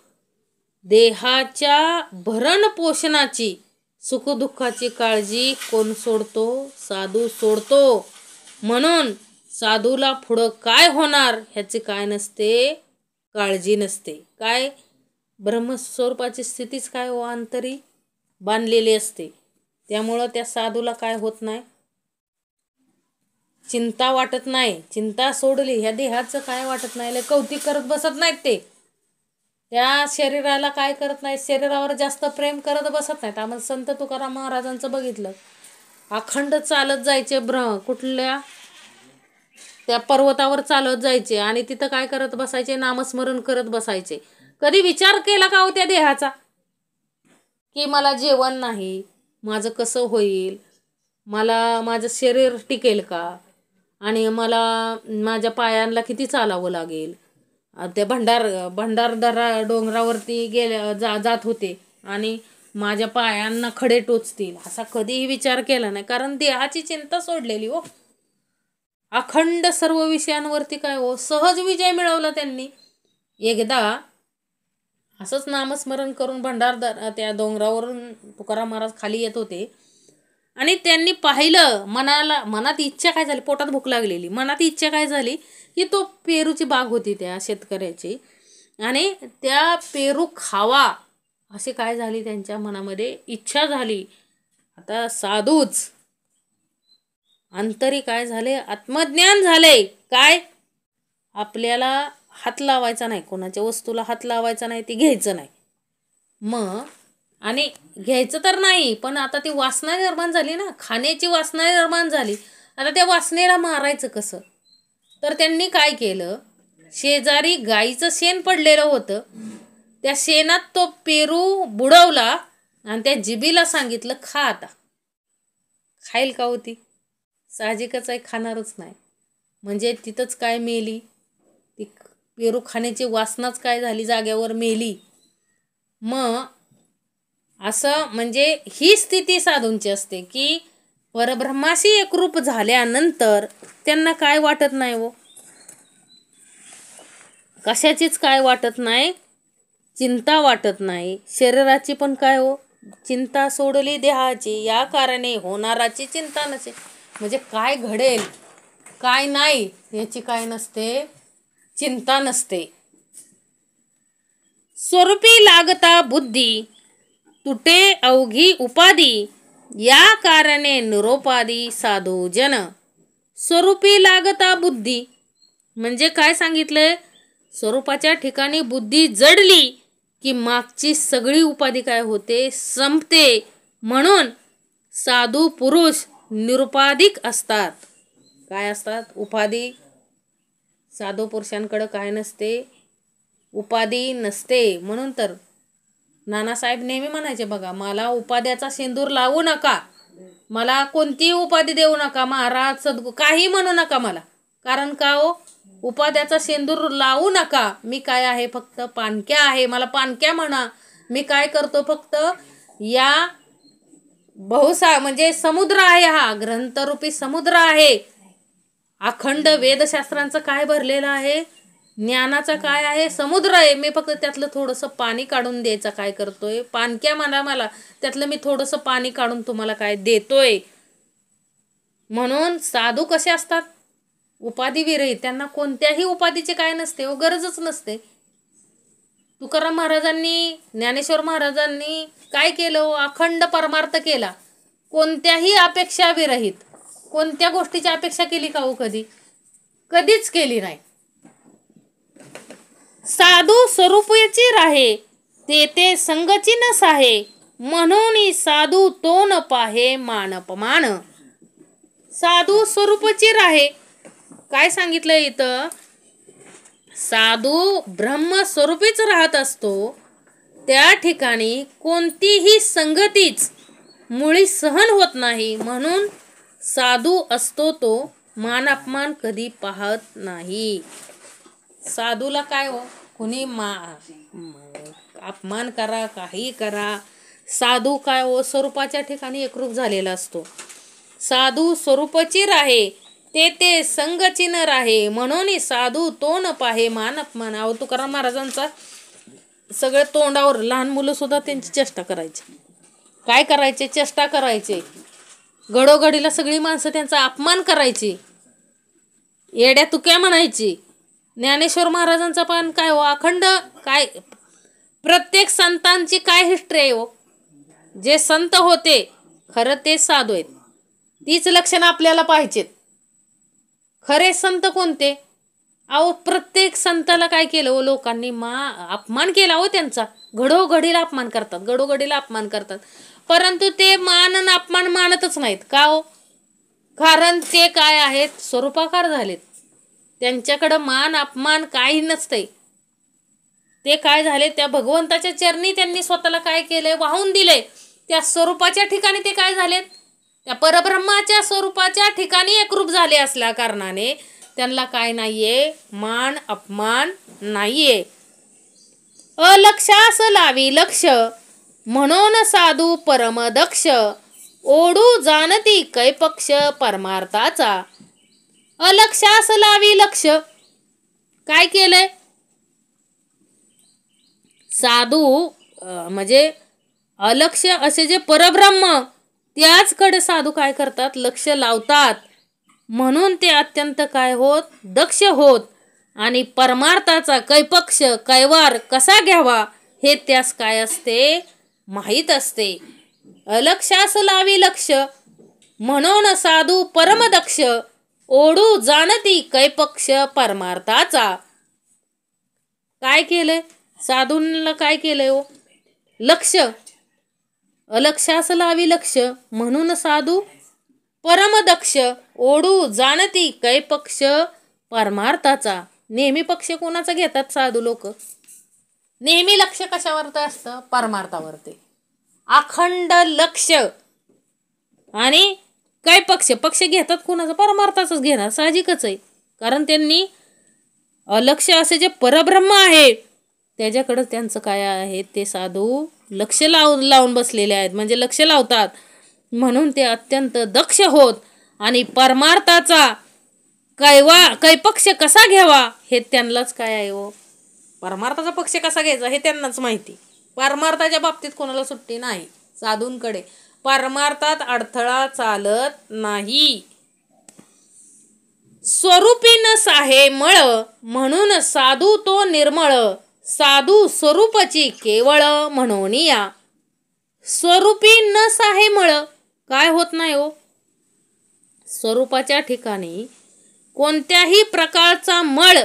[SPEAKER 1] देहाच्या भरण पोषणाची सुखदुःखाची काळजी कोण सोडतो? साधू सोडतो. म्हणून साधूला पुढं काय होणार ह्याची काय नसते, काळजी नसते. काय ब्रह्मस्वरूपाची स्थितीच काय हो अंतरी बांधलेली असते. त्यामुळं त्या साधूला काय होत नाही, चिंता वाटत नाही. चिंता सोडली, ह्या देहाचं काय वाटत नाही, लय कौतिक करत बसत नाहीत ते. त्या शरीराला काय करत नाहीत, शरीरावर जास्त प्रेम करत बसत नाहीत. आम्हाला संत तुकाराम महाराजांचं बघितलं, अखंड चालत जायचे कुठल्या त्या पर्वतावर चालत जायचे आणि तिथं काय करत बसायचे, नामस्मरण करत बसायचे. कधी विचार केला का हो त्या देहाचा, की मला जेवण नाही, माझं कसं होईल, मला माझं शरीर टिकेल का, आणि मला माझ्या पायांना किती चालावं लागेल. त्या भंडारदरा डोंगरावरती जात होते आणि माझ्या पायांना खडे टोचतील, असा कधीही विचार केला नाही. कारण देहाची चिंता सोडलेली हो. अखंड सर्व विषयांवरती काय हो सहज विजय मिळवला त्यांनी. एकदा असंच नामस्मरण करून भंडारदरा त्या डोंगरावरून तुकाराम महाराज खाली येत होते आणि त्यांनी पाहिलं, मनात इच्छा काय झाली, पोटात भूक लागलेली, मनात इच्छा काय झाली की तो पेरूची बाग होती त्या शेतकऱ्याची, आणि त्या पेरू खावा अशी काय झाली त्यांच्या मनामध्ये इच्छा झाली. आता साधूच अंतरी काय झाले, आत्मज्ञान झाले. काय आपल्याला हात लावायचा नाही, कोणाच्या वस्तूला हात लावायचा नाही, ती घ्यायचं नाही. मग आणि घ्यायचं तर नाही, पण आता ती वासना निर्माण झाली ना, खाण्याची वासना निर्माण झाली. आता त्या वासनेला मारायचं कसं? तर त्यांनी काय केलं, शेजारी गाईचं शेण पडलेलं होतं, त्या शेणात तो पेरू बुडवला आणि त्या जिबीला सांगितलं खा. आता खाईल का होती? साहजिकच आहे, खाणारच नाही. म्हणजे तिथंच काय मेली, ती पेरू खाण्याची वासनाच काय झाली, जाग्यावर मेली. मग असं म्हणजे ही स्थिती साधूंची असते की परब्रह्माशी एकरूप झाल्यानंतर त्यांना काय वाटत नाही हो, कशाचीच काय वाटत नाही, चिंता वाटत नाही. शरीराची पण काय हो चिंता सोडली देहाची, या कारणे होणाराची चिंता नसे. म्हणजे काय घडेल काय नाही याची काय नसते, चिंता नसते. स्वरूपी लागता बुद्धी, तुटे अवघी उपाधी, या कारणे निरोपादी साधू जन. स्वरूपी लागता बुद्धी म्हणजे काय सांगितलंय, स्वरूपाच्या ठिकाणी बुद्धी जडली की मागची सगळी उपाधी काय होते, संपते. म्हणून साधू पुरुष निरुपाधिक असतात. काय असतात? उपाधी. साधू पुरुषांकडे काय नसते, उपाधी नसते. म्हणून तर नानासाहेब नेहमी म्हणायचे बघा, मला उपाध्याचा सिंदूर लावू नका, मला कोणतीही उपाधी देऊ नका, महाराज सद्गुरू काही म्हणू नका मला. कारण का हो, उपाध्याचा सिंदूर लावू नका, मी काय आहे, फक्त पाणक्या आहे, मला पाणक्या म्हणा. मी काय करतो, फक्त या म्हणजे समुद्र आहे, हा ग्रंथरूपी समुद्र आहे. अखंड वेदशास्त्रांचं काय भरलेलं आहे, ज्ञानाचा काय आहे, समुद्र आहे. मी फक्त त्यातलं थोडंसं पाणी काढून द्यायचं काय करतोय, पाणक्या म्हणा मला, त्यातलं मी थोडंसं पाणी काढून तुम्हाला काय देतोय. म्हणून साधू कसे असतात, उपाधी विरहित. त्यांना कोणत्याही उपाधीची काय नसते व गरजच नसते. तुकाराम महाराजांनी, ज्ञानेश्वर महाराजांनी काय केलं, अखंड परमार्थ केला, कोणत्याही अपेक्षा विरहित. कोणत्या गोष्टीची अपेक्षा केली का हो कधी? कधीच केली नाही. साधू स्वरूपाची राहे, ते संगची नस आहे, म्हणून साधू तो न पाहे मानपमान. साधू स्वरूपाची राहे काय सांगितलंय इथं, साधू ब्रह्मस्वरूपीच राहत असतो. त्या ठिकाणी कोणतीही संगतीच मुळी सहन होत नाही. म्हणून साधू असतो तो मान अपमान कधी पाहत नाही. साधूला काय हो, कुणी अपमान करा, काही करा, साधू काय हो स्वरूपाच्या ठिकाणी एकरूप झालेला असतो. साधू स्वरूपची राहे, ते संगची न राहे, म्हणून साधू तो न पाहे मान अपमान. अहो तुकाराम महाराजांचा सगळे तोंडावर, लहान मुलं सुद्धा त्यांची चेष्टा करायची. काय करायचे? चेष्टा करायचे. घडोघडीला सगळी माणसं त्यांचा अपमान करायची, येड्या तुक्या म्हणायची. ज्ञानेश्वर महाराजांचा पण काय हो, अखंड काय, प्रत्येक संतांची काय हिस्ट्री आहे हो. जे संत होते खरं ते साधू आहेत. तीच लक्षणं आपल्याला पाहिजेत. खरे संत कोणते? अहो प्रत्येक संताला काय केलं हो लोकांनी? अपमान केला हो त्यांचा. घडोघडीला अपमान करतात, घडोघडीला अपमान करतात. परंतु ते मान आणि अपमान मानतच नाहीत. का हो? कारण ते काय आहेत? स्वरूपाकार झालेत. त्यांच्याकडं मान अपमान काही नसतंय. ते काय झाले? त्या भगवंताच्या चरणी त्यांनी स्वतःला काय केलंय? वाहून दिले. त्या स्वरूपाच्या ठिकाणी ते काय झालेत? त्या परब्रह्माच्या स्वरूपाच्या ठिकाणी एकरूप झाले असल्या कारणाने त्यांना काय नाहीये? मान अपमान नाहीये. अलक्षास लावी लक्ष, म्हणून साधू परमदक्ष, ओढू जाणती कैपक्ष परमार्थाचा. अलक्षास लावी लक्ष, काय केलंय? साधू म्हणजे अलक्ष असे जे परब्रह्म, त्याचकडे साधू काय करतात? लक्ष लावतात. म्हणून ते अत्यंत काय होत? दक्ष होत. आणि परमार्थाचा कैपक्ष, कैवार कसा घ्यावा हे त्यास काय असते? माहीत असते. अलक्षास लावी लक्ष, म्हणून साधू परमदक्ष, ओढू जाणती कैपक्ष परमार्थाचा. काय केलंय? साधूंना काय केलंय हो? लक्ष. अलक्षास लावी लक्ष, म्हणून साधू परमदक्ष, ओढू जाणती कैपक्ष परमार्थाचा. नेहमी पक्ष कोणाचा घेतात साधू लोक? नेहमी लक्ष कशावरती असतं? परमार्थावरती. अखंड लक्ष. आणि काय पक्ष घेतात कोणाचा? परमार्थाचाच घेणार, साहजिकच आहे. कारण त्यांनी अलक्ष असे जे परब्रह्म आहे त्याच्याकडे त्यांचं काय आहे? ते साधू लक्ष लावून बसलेले आहेत, म्हणजे लक्ष लावतात. म्हणून ते अत्यंत दक्ष होत. आणि परमार्थाचा कैपक्ष कसा घ्यावा हे त्यांनाच काय आहे हो? परमार्थाचा पक्ष कसा घ्यायचा हे त्यांनाच माहिती. परमार्थाच्या बाबतीत कोणाला सुट्टी नाही साधूंकडे. परमार्थात अडथळा चालत नाही. स्वरूपी न साहे मळ, म्हणून साधू तो निर्मळ, साधू स्वरूपची केवळ म्हणून या. स्वरूपी न साहे मळ, काय होत नाही हो? स्वरूपाच्या ठिकाणी कोणत्याही प्रकारचा मळ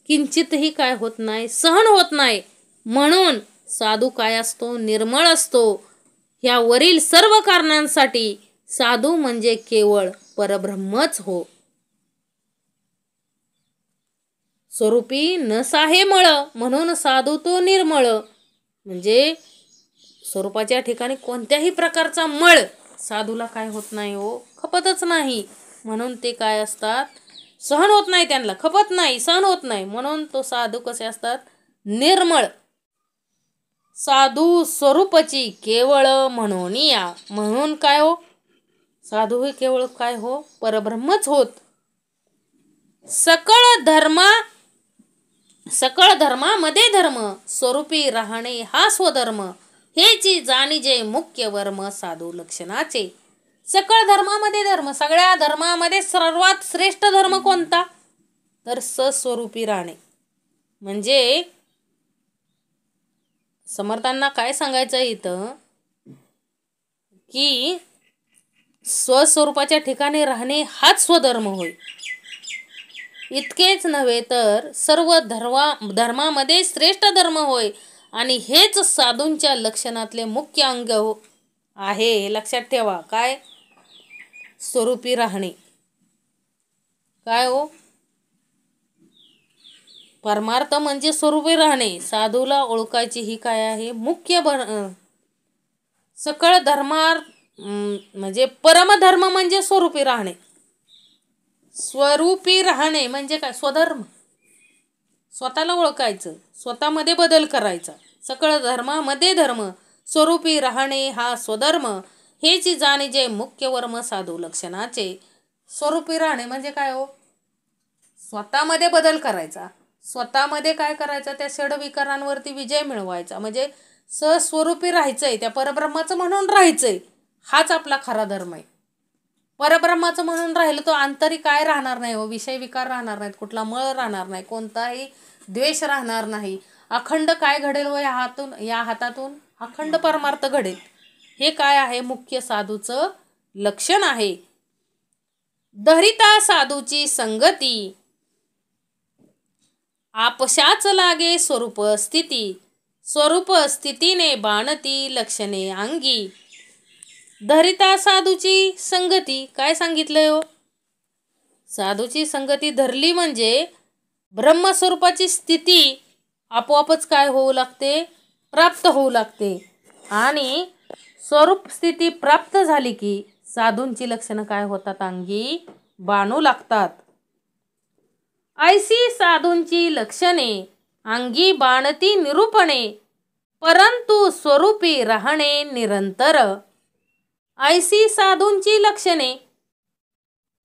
[SPEAKER 1] किंचितही काय होत नाही? सहन होत नाही. म्हणून साधू काय असतो? निर्मळ असतो. ह्या वरील सर्व कारणांसाठी साधू म्हणजे केवळ परब्रह्मच हो. स्वरूपी न साहे मळ, म्हणून साधू तो निर्मळ, म्हणजे स्वरूपाच्या ठिकाणी कोणत्याही प्रकारचा मळ साधूला काय होत नाही हो? खपतच नाही. म्हणून ते काय असतात? सहन होत नाही त्यांना, खपत नाही, सहन होत नाही. म्हणून तो साधू कसे असतात? निर्मळ. साधू स्वरूपची केवळ म्हणून या. म्हणून काय हो? साधू हे केवळ काय हो? परब्रह्मच होत. सकळ धर्मामध्ये धर्म, स्वरूपी राहणे हा स्वधर्म, हेची जाणीजे मुख्य वर्म साधू लक्षणाचे. सकळ धर्मामध्ये धर्म, सगळ्या धर्मामध्ये सर्वात श्रेष्ठ धर्म कोणता? तर सस्वरूपी राहणे. म्हणजे समर्थांना काय सांगायचं इथं की स्वस्वरूपाच्या ठिकाणी राहणे हाच स्वधर्म होय. इतकेच नव्हे तर सर्व धर्मामध्ये श्रेष्ठ धर्म होय. आणि हेच साधूंच्या लक्षणातले मुख्य अंग आहे. हे लक्षात ठेवा. काय? स्वरूपी राहणे. काय हो? परमार्थ म्हणजे स्वरूपी राहणे. साधूला ओळखायची ही काय आहे? मुख्य सकळ म्हणजे परमधर्म म्हणजे स्वरूपी राहणे. स्वरूपी राहणे म्हणजे काय? स्वधर्म. स्वतःला ओळखायचं, स्वतःमध्ये बदल करायचा. सकळ धर्मामध्ये धर्म, स्वरूपी राहणे हा स्वधर्म, हे जी जाणीजे मुख्य वर्म साधू लक्षणाचे. स्वरूपी राहणे म्हणजे काय हो? स्वतःमध्ये बदल करायचा, स्वतःमध्ये काय करायचं, त्या षडविकारांवरती विजय मिळवायचा, म्हणजे सस्वरूपी राहायचंय, त्या परब्रह्माचं म्हणून राहायचंय. हाच आपला खरा धर्म आहे. परब्रह्माचं म्हणून राहिलं तो आंतरिक काय राहणार नाही हो, विषय विकार राहणार नाहीत, कुठला मळ राहणार नाही, कोणताही द्वेष राहणार नाही. अखंड काय घडेल व या हातातून अखंड परमार्थ घडेल. हे काय आहे? मुख्य साधूचं लक्षण आहे. धरिता साधूची संगती, आपशाच लागे स्वरूप स्थिती. स्वरूप स्थितीने बाणती लक्षणे अंगी. धरिता साधूची संगती काय सांगितलंय हो? साधूची संगती धरली म्हणजे ब्रह्मस्वरूपाची स्थिती आपोआपच काय होऊ लागते? प्राप्त होऊ लागते. आणि स्वरूप स्थिती प्राप्त झाली की साधूंची लक्षणं काय होतात? अंगी बाणू लागतात. ऐसी साधूंची लक्षणे अंगी बाणती निरूपणे, परंतु स्वरूपी राहणे निरंतर. ऐसी साधूंची लक्षणे,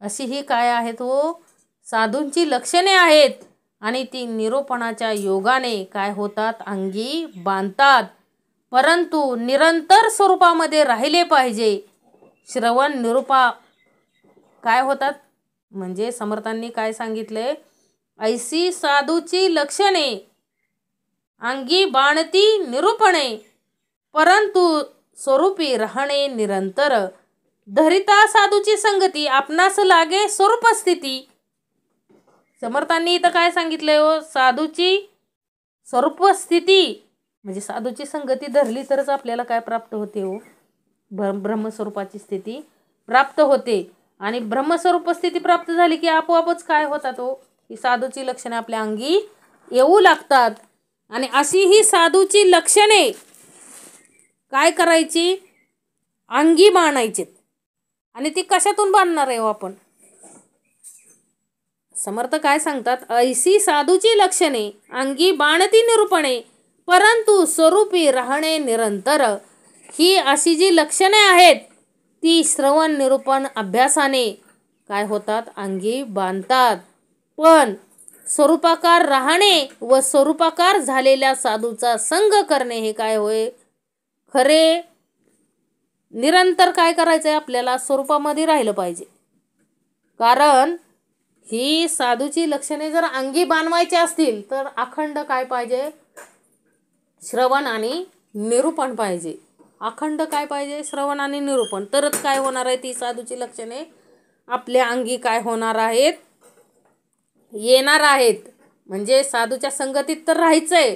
[SPEAKER 1] अशी ही काय आहेत हो? साधूंची लक्षणे आहेत आणि ती निरूपणाच्या योगाने काय होतात? अंगी बांधतात. परंतु निरंतर स्वरूपामध्ये राहिले पाहिजे. श्रवण निरूपा काय होतात? म्हणजे समर्थांनी काय सांगितले? ऐसी साधूची लक्षणे अंगी बाणती निरूपणे, परंतु स्वरूपी राहणे निरंतर. धरिता साधूची संगती, आपणास लागे स्वरूप स्थिती. समर्थांनी इथं काय सांगितलंय हो? साधूची स्वरूप स्थिती म्हणजे साधूची संगती धरली तरच आपल्याला काय प्राप्त होते हो? ब्रह्मस्वरूपाची स्थिती प्राप्त होते. आणि ब्रह्मस्वरूप स्थिती प्राप्त झाली की आपोआपच काय होतात हो? ही साधूची लक्षणे आपल्या अंगी येऊ लागतात. आणि अशी ही साधूची लक्षणे काय करायची? अंगी बाणायची. आणि ती कशातून बांधणार आहे हो आपण? समर्थ काय सांगतात? ऐसी साधूची लक्षणे अंगी बाणती निरूपणे, परंतु स्वरूपी राहणे निरंतर. ही अशी जी लक्षणे आहेत ती श्रवण निरूपण अभ्यासाने काय होतात? अंगी बांधतात. पण स्वरूपाकार राहणे व स्वरूपाकार झालेल्या साधूचा संग करणे हे काय होय? खरे निरंतर काय करायचं आहे? आपल्याला स्वरूपामध्ये राहिलं पाहिजे. कारण ही साधूची लक्षणे जर अंगी बांधवायची असतील तर अखंड काय पाहिजे? श्रवण आणि निरूपण पाहिजे. अखंड काय पाहिजे? श्रवण आणि निरूपण. तरच काय होणार आहे? ती साधूची लक्षणे आपल्या अंगी काय होणार आहेत? येणार आहेत. म्हणजे साधूच्या संगतीत तर राहायचंय.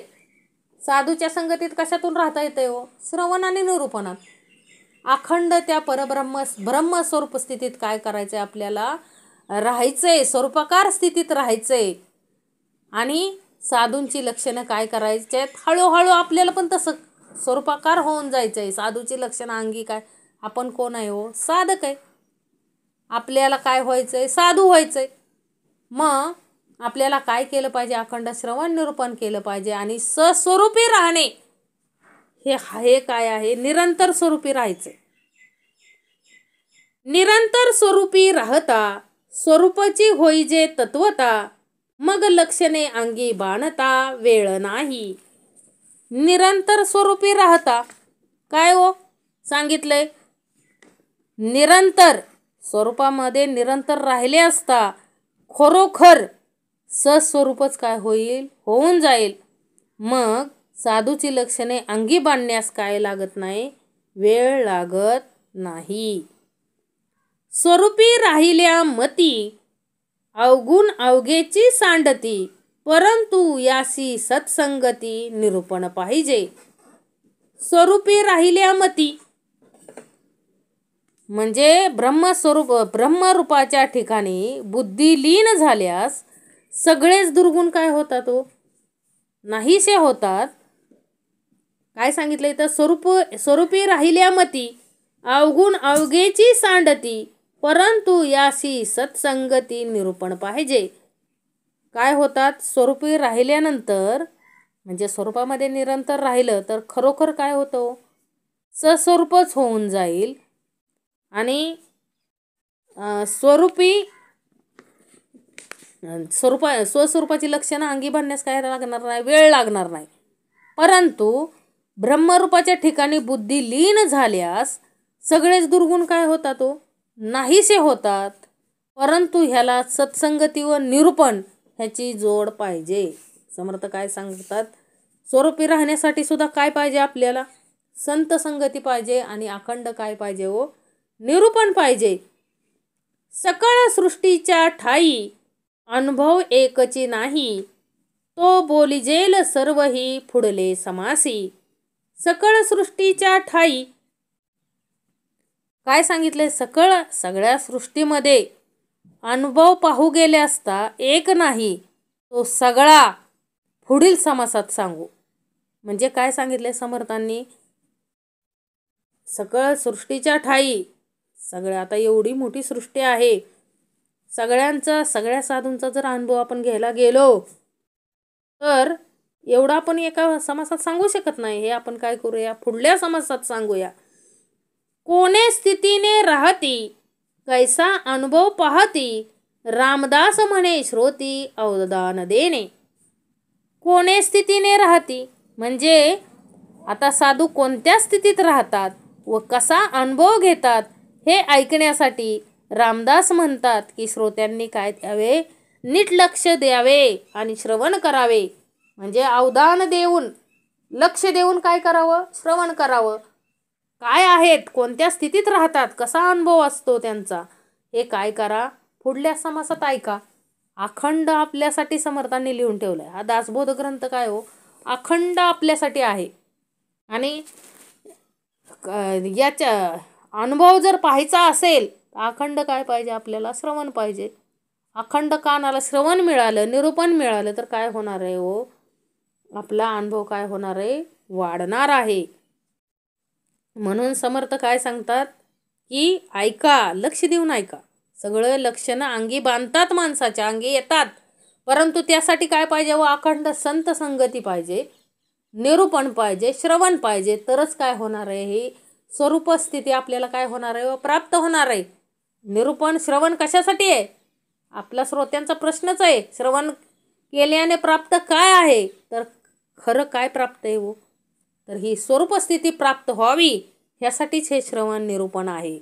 [SPEAKER 1] साधूच्या संगतीत कशातून राहता येते हो? श्रवण आणि निरूपणात. अखंड त्या ब्रह्मस्वरूप स्थितीत काय करायचंय? आपल्याला राहायचंय, स्वरूपाकार स्थितीत राहायचंय. आणि साधूंची लक्षणं काय करायचे? हळूहळू आपल्याला पण तसं स्वरूपाकार होऊन जायचंय. साधूची लक्षणं अंगी काय? आपण कोण आहे हो? साधक आहे. आपल्याला काय व्हायचंय? साधू व्हायचंय. मग आपल्याला काय केलं पाहिजे? अखंड श्रवण निरूपण केलं पाहिजे. आणि सस्वरूपी राहणे हे काय आहे? निरंतर स्वरूपी राहायचं. निरंतर स्वरूपी राहता स्वरूपाची होईजे तत्वता, मग लक्षणे अंगी बाणता वेळ नाही. निरंतर स्वरूपी राहता काय हो? सांगितलंय निरंतर स्वरूपामध्ये निरंतर राहिले असता खरोखर सस्वरूपच काय होईल? होऊन जाईल. मग साधूची लक्षणे अंगी बांधण्यास काय लागत नाही? वेळ लागत नाही. स्वरूपी राहिल्या मती अवगुण अवघेची सांडती, परंतु यासी सत्संगती निरूपण पाहिजे. स्वरूपी राहिल्या मती म्हणजे ब्रह्मरूपाच्या ठिकाणी बुद्धी लीन झाल्यास सगळेच दुर्गुण काय होतात हो? नाहीसे होतात. काय सांगितलं इथं? स्वरूपी राहिल्या मती अवगुण अवघेची सांडती, परंतु यासी सत्संगती निरूपण पाहिजे. काय होतात? स्वरूपी राहिल्यानंतर म्हणजे स्वरूपामध्ये निरंतर राहिलं तर खरोखर काय होतं? सस्वरूपच होऊन जाईल. आणि स्वस्वरूपाची लक्षणं अंगी बांधण्यास काय लागणार नाही, वेळ लागणार नाही. परंतु ब्रह्मरूपाच्या ठिकाणी बुद्धी लीन झाल्यास सगळेच दुर्गुण काय होतात, नाहीसे होतात. परंतु ह्याला सत्संगती व निरूपण ह्याची जोड पाहिजे. समर्थ काय सांगतात, स्वरूपी राहण्यासाठी सुद्धा काय पाहिजे आपल्याला, संत संगती पाहिजे आणि अखंड काय पाहिजे, निरूपण पाहिजे. सकळ सृष्टीच्या ठाई अनुभव एकची नाही, तो बोलिजेल सर्वही फुडले समासी. सकळ सृष्टीच्या ठाई काय सांगितले, सगळ्या सृष्टीमध्ये अनुभव पाहू गेले असता एक नाही, तो सगळा पुढील समासात सांगू. म्हणजे काय सांगितले समर्थांनी, सकळ सृष्टीच्या ठाई, सगळ्या आता एवढी मोठी सृष्टी आहे, सगळ्या साधूंचा जर अनुभव आपण घ्यायला गेलो तर एवढा आपण एका समासात सांगू शकत नाही. हे आपण काय करूया, पुढल्या समासात सांगूया. कोणे स्थितीने राहती कैसा अनुभव पाहती, रामदास म्हणे श्रोती अवदान देणे. कोणे स्थितीने राहती म्हणजे आता साधू कोणत्या स्थितीत राहतात व कसा अनुभव घेतात हे ऐकण्यासाठी रामदास म्हणतात की श्रोत्यांनी काय द्यावे, नीट लक्ष द्यावे आणि श्रवण करावे. म्हणजे अवधान देऊन, लक्ष देऊन काय करावं, श्रवण करावं. काय आहेत, कोणत्या स्थितीत राहतात, कसा अनुभव असतो त्यांचा, हे काय करा, पुढल्या समासात ऐका. अखंड आपल्यासाठी समर्थांनी लिहून ठेवलाय. हा दासबोध ग्रंथ काय अखंड आपल्यासाठी आहे. आणि याचा अनुभव जर पाहायचा असेल अखंड काय पाहिजे आपल्याला, श्रवण पाहिजे. अखंड कानाला श्रवण मिळालं, निरूपण मिळालं तर काय होणार आहे, आपला अनुभव काय होणार आहे, वाढणार आहे. म्हणून समर्थ काय सांगतात की ऐका, लक्ष देऊन ऐका. सगळं लक्षणं अंगी बांधतात, माणसाच्या अंगी येतात. परंतु त्यासाठी काय पाहिजे, अखंड संत संगती पाहिजे, निरूपण पाहिजे, श्रवण पाहिजे. तरच काय होणार आहे, ही स्वरूप स्थिती आपल्याला काय होणार आहे, प्राप्त होणार आहे. निरूपण श्रवण कशासाठी आहे, आपला श्रोत्यांचा प्रश्नच आहे. श्रवण केल्याने प्राप्त काय आहे, तर खरं काय प्राप्त आहे, तर ही स्वरूप स्थिती प्राप्त व्हावी ह्यासाठीच हे श्रवण निरूपण आहे.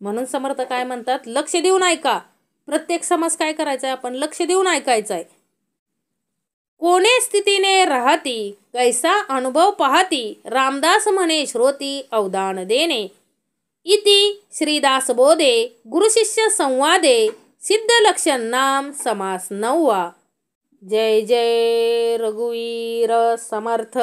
[SPEAKER 1] म्हणून समर्थ काय म्हणतात, लक्ष देऊन ऐका. प्रत्येक समास काय करायचं आहे, आपण लक्ष देऊन ऐकायचं आहे. कोणे स्थितीने राहती कैसा अनुभव पाहती, रामदास म्हणे श्रोती अवदान देणे. इति श्रीदासबोधे गुरुशिष्य संवादे सिद्ध लक्षण नाम समास 9. जय जय रघुवीर समर्थ.